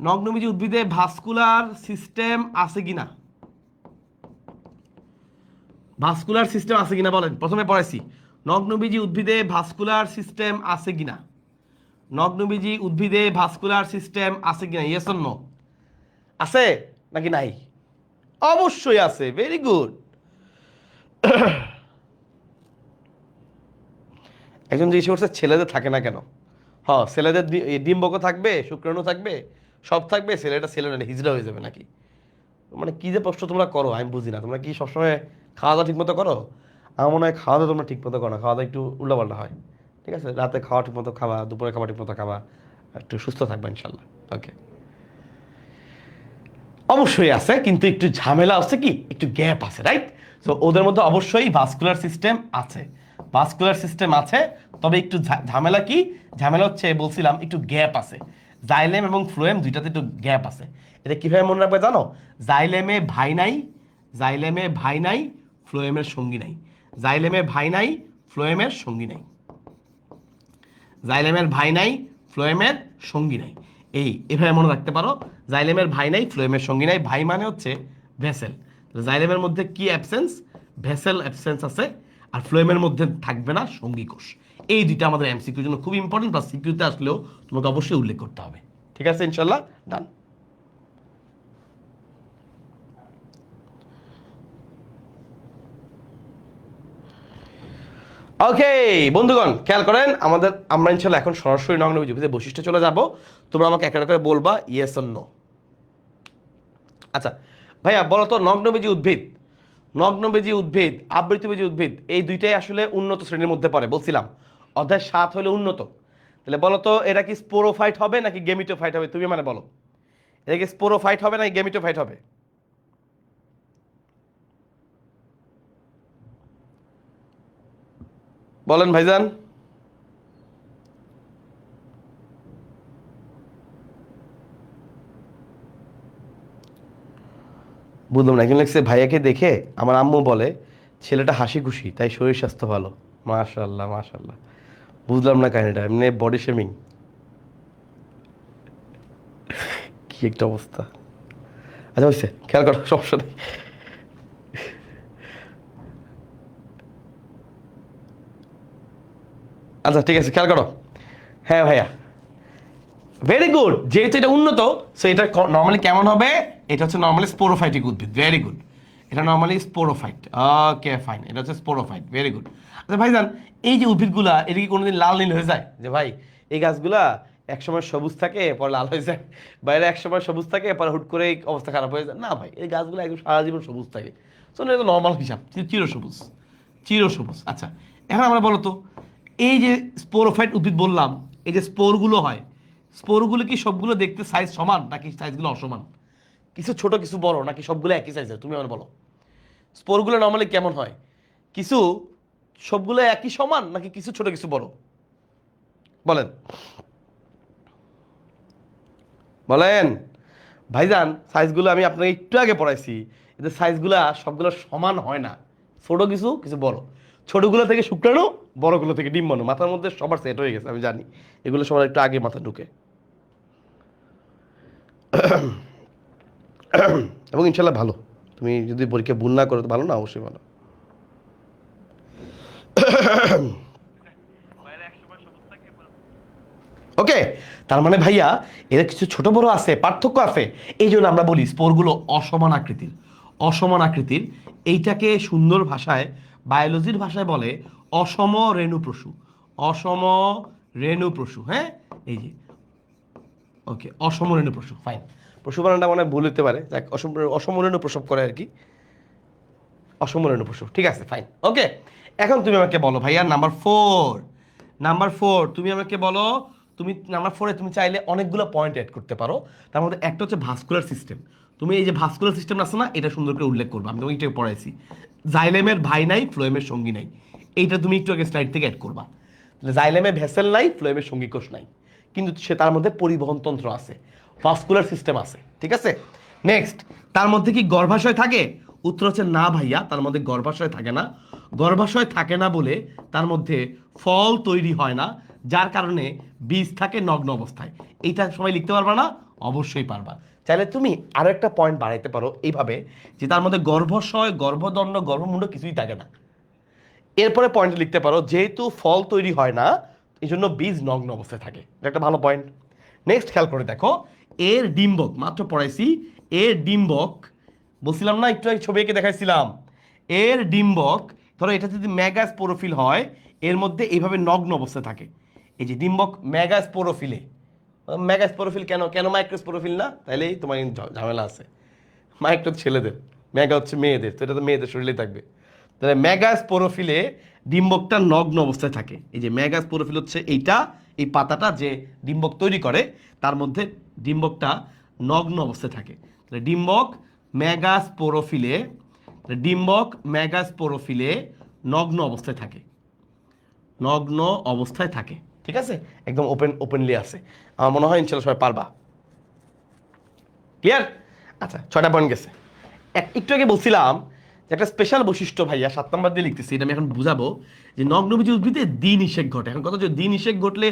A: নগ্নবীজী উদ্ভিদে ভাস্কুলার সিস্টেম আছে কিনা? ভাস্কুলার সিস্টেম আছে কিনা বলেন, প্রথমে পড়াইছি। নগ্নবীজী উদ্ভিদে ভাস্কুলার সিস্টেম আছে কিনা? নগ্নবীজী উদ্ভিদে ভাস্কুলার সিস্টেম আছে কিনা? Yes or no? আছে নাকি নাই? অবশ্যই আছে, ভেরি গুড। একজন জিজ্ঞেস করছে ছেলেদের থাকে না কেন? হ্যাঁ, ছেলেদের ডিম্বকও থাকবে, শুক্রাণু থাকবে, সব থাকবে, ছেলেটা ছেলে না হিজড়া হয়ে যাবে নাকি? মানে কি যে প্রশ্ন তোমরা করো আমি বুঝি না। তোমরা কি সবসময় খাওয়া দাওয়া ঠিক মতো করো? আমার মনে হয় খাওয়া দাওয়া তোমরা ঠিক মতো করো না, খাওয়া দাওয়া একটু উল্টাপাল্টা হয়। ঠিক আছে, রাতে খাওয়া ঠিক মতো খাওয়া, দুপুরে খাওয়া ঠিক মতো খাওয়া, একটু সুস্থ থাকবা ইনশাল্লাহ। ওকে, অবশ্যই আছে, কিন্তু একটু ঝামেলা আছে, কি একটু গ্যাপ আছে, রাইট? সো ওদের মধ্যে অবশ্যই ভাস্কুলার সিস্টেম আছে, ভাস্কুলার সিস্টেম আছে, তবে একটু ঝামেলা কি? ঝামেলা হচ্ছে বলছিলাম একটু গ্যাপ আছে। জাইলেম এবং ফ্লোয়েম দুইটাতে একটু গ্যাপ আছে। এটা কিভাবে মনে রাখবে জানো? জাইলেমে ভাই নাই, জাইলেমে ভাই নাই, ফ্লোয়েমের সঙ্গী নাই। জাইলেমে ভাই নাই, ফ্লোয়েমের সঙ্গী নাই। জাইলেমের ভাই নাই, ফ্লোয়েমের সঙ্গী নাই। এভাবে মনে রাখতে পারো, জাইলেমের ভাই নাই, ফ্লোয়েমের সঙ্গী নাই। ভাই মানে হচ্ছে ভেসেল। জাইলেমের মধ্যে কি অ্যাবসেন্স? ভেসেল অ্যাবসেন্স আছে। আর ফ্লোয়েমের মধ্যে থাকবে না সঙ্গী কোষ। এই দুইটা আমাদের এমসিকিউর জন্য খুব ইম্পর্টেন্ট, প্লাস সিকিউতে আসলেও তোমাকে অবশ্যই উল্লেখ করতে হবে। ঠিক আছে, ইনশাল্লাহ, ডান। ওকে বন্ধুগণ, খেয়াল করেন আমরা ইনশাল্লাহ এখন সরাসরি নগ্নবীজি উদ্ভিদের বৈশিষ্ট্য চলে যাব। তোমরা আমাকে একটা করে বলবা ইয়েস অর নো। আচ্ছা ভাইয়া বলো তো, নগ্নবীজি উদ্ভিদ আবৃতবীজি উদ্ভিদ এই দুইটাই আসলে উন্নত শ্রেণীর মধ্যে পড়ে, বলছিলাম অধ্যায় 7 হলে উন্নত। তাহলে বলো তো এটা কি স্পোরোফাইট হবে নাকি গেমিটোফাইট হবে? তুমি মানে বলো, এটা কি স্পোরোফাইট হবে নাকি গেমিটোফাইট হবে? বলেন ভাইজান। বুঝলাম না, একজন লিখছে ভাইয়াকে দেখে আমার আম্মু বলে ছেলেটা হাসি খুশি তাই শরীর স্বাস্থ্য ভালো। মাশাল্লাহ মাশাল্লাহ। বুঝলাম না কাহিনিটা, এমনি বডি শেমিং কি একটা অবস্থা। আচ্ছা বুঝছে, খেয়াল করো, সমস্যা নেই। আচ্ছা ঠিক আছে, খেয়াল করো। হ্যাঁ ভাইয়া, ভেরি গুড। যেহেতু এটা উন্নত, সো এটা নর্মালি কেমন হবে? এটা হচ্ছে নর্মালি স্পোরোফাইটিক উদ্ভিদ। ভেরি গুড, এটা নর্মালি স্পোরোফাইট। ওকে ফাইন, এটা হচ্ছে স্পোরোফাইট। Very good. আচ্ছা ভাইজান, এই যে উদ্ভিদগুলা এটা কি কোনোদিন লাল নীল হয়ে যায়? যে ভাই এই গাছগুলা একসময় সবুজ থাকে পরে লাল হয়ে যায়, বাইরে একসময় সবুজ থাকে পরে হুট করে এই অবস্থা খারাপ হয়ে যায়? না ভাই, এই গাছগুলো একদম সারা জীবন সবুজ থাকে। সো এটা নর্মাল হিসাব, চিরসবুজ, চিরসবুজ। আচ্ছা এখন আমরা বলো তো, এই যে স্পোরোফাইট উদ্ভিদ বললাম, এই যে স্পোরগুলো হয়, স্পোরগুলো কি সবগুলো দেখতে সাইজ সমান নাকি সাইজগুলো অসমান? কিছু ছোট কিছু বড় নাকি সবগুলো একই সাইজের? তুমি আমার বলো, স্পোরগুলো নর্মালি কেমন হয়? কিছু সবগুলো একই সমান নাকি কিছু ছোট কিছু বড়? বলেন বলেন ভাইজান। সাইজগুলো আমি আপনাকে একটু আগে পড়াইছি, এদের সাইজগুলো সবগুলো সমান হয় না, ছোট কিছু কিছু বড়। ছোটগুলো থেকে শুক্রাণু, বড়গুলো থেকে ডিম্বাণু। মাথার মধ্যে সবার সেট হয়ে গেছে, আমি জানি এগুলো সবার একটু আগে মাথা ঢুকে। এবং ইনশাল্লাহ ভালো, তুমি যদি পরীক্ষা ভুল না করো তো ভালো, না অবশ্যই ভালো। ওকে, তার মানে ভাইয়া এর কিছু ছোট বড় আছে, পার্থক্য আছে। এই জন্য আমরা বলি স্পোরগুলো অসমান আকৃতির। অসমান আকৃতির এইটাকে সুন্দর ভাষায়, বায়োলজির ভাষায় বলে অসম রেণুপ্রসূ। অসম রেণুপ্রসূ, হ্যাঁ এই যে ওকে, অসম রেণুপ্রসূ। ফাইন, প্রসূ বানানটা মনে হয় ভুল হতে পারে, যাক অসম রেণু প্রসব করে আর কি, অসম রেণুপ্রসূ। ঠিক আছে ফাইন, ওকে। এখন তুমি আমাকে বলো ভাইয়া নাম্বার 4 তুমি আমাকে বলো, তুমি নাম্বার 4-এ তুমি চাইলে অনেকগুলো পয়েন্ট অ্যাড করতে পারো। তার মধ্যে একটা হচ্ছে ভাস্কুলার সিস্টেম। তুমি এই যে ভাস্কুলার সিস্টেম আছে না, এটা সুন্দর করে উল্লেখ করবে। আমি তোমাকে এটাকে পড়াইছি, জাইলেমের ভাই নাই, ফ্লোয়েমের সঙ্গী নাই। এইটা তুমি একটু আগে স্লাইড থেকে অ্যাড করবা। জাইলেমে ভেসেল নাই, ফ্লোয়েমের সঙ্গী কোষ নাই, কিন্তু সে তার মধ্যে পরিবহন তন্ত্র আছে, ভাস্কুলার সিস্টেম আছে। ঠিক আছে, নেক্সট, তার মধ্যে কি গর্ভাশয় থাকে? উত্তর হচ্ছে না ভাইয়া, তার মধ্যে গর্ভাশয় থাকে না। গর্ভাশয় থাকে না বলে তার মধ্যে ফল তৈরি হয় না, যার কারণে বীজ থাকে নগ্ন অবস্থায়। এইটা সবাই লিখতে পারবা না? অবশ্যই পারবা। চাইলে তুমি আরো একটা পয়েন্ট বাড়াইতে পারো এইভাবে, যে তার মধ্যে গর্ভাশয়, গর্ভদণ্ড, গর্ভমুণ্ড কিছুই থাকে না। এরপরে পয়েন্ট লিখতে পারো যেহেতু ফল তৈরি হয় না, এই জন্য বীজ নগ্ন অবস্থায় থাকে। এটা একটা ভালো পয়েন্ট। নেক্সট খেয়াল করে দেখো, এর ডিম্বক, মাত্র পড়াইছি, এর ডিম্বক বলছিলাম না, একটু আগে ছবি এঁকে দেখাইছিলাম। এর ডিম্বক, ধরো এটা যদি ম্যাগাস্পোরোফিল হয়, এর মধ্যে এইভাবে নগ্ন অবস্থায় থাকে। এই যে ডিম্বক ম্যাগাস্পোরোফিলে, ম্যাগাস্পোরোফিল কেন, কেন মাইক্রোস্পোরোফিল না? তাইলেই তোমার ঝামেলা আছে। মাইক্রো ছেলেদের, মেগা হচ্ছে মেয়েদের, তো এটা তো মেয়েদের শরীরে থাকবে। তাহলে ম্যাগাস্পোরোফিলে ডিম্বকটা নগ্ন অবস্থায় থাকে। এই যে ম্যাগাস্পোরোফিল হচ্ছে এইটা, এই পাতাটা যে ডিম্বক তৈরি করে, তার মধ্যে ডিম্বকটা নগ্ন অবস্থায় থাকে। তাহলে ডিম্বক ম্যাগাস্পোরোফিলে নগ্ন অবস্থায় থাকে, নগ্ন অবস্থায় থাকে। ঠিক আছে, একদম ওপেনলি আছে। আমার মনে হয় ইনশাল্লাহ সবাই পারবা। ক্লিয়ার? আচ্ছা 6টা পয়েন্ট গেছে। একটু আগে বলছিলাম যে একটা স্পেশাল বৈশিষ্ট্য ভাইয়া 7 নম্বর দিয়ে লিখতেছি, এটা আমি এখন বুঝাবো, যে নগ্নবীজি উদ্ভিদে দ্বিনিষেক ঘটে। এখন কথা হচ্ছে দ্বিনিষেক ঘটলে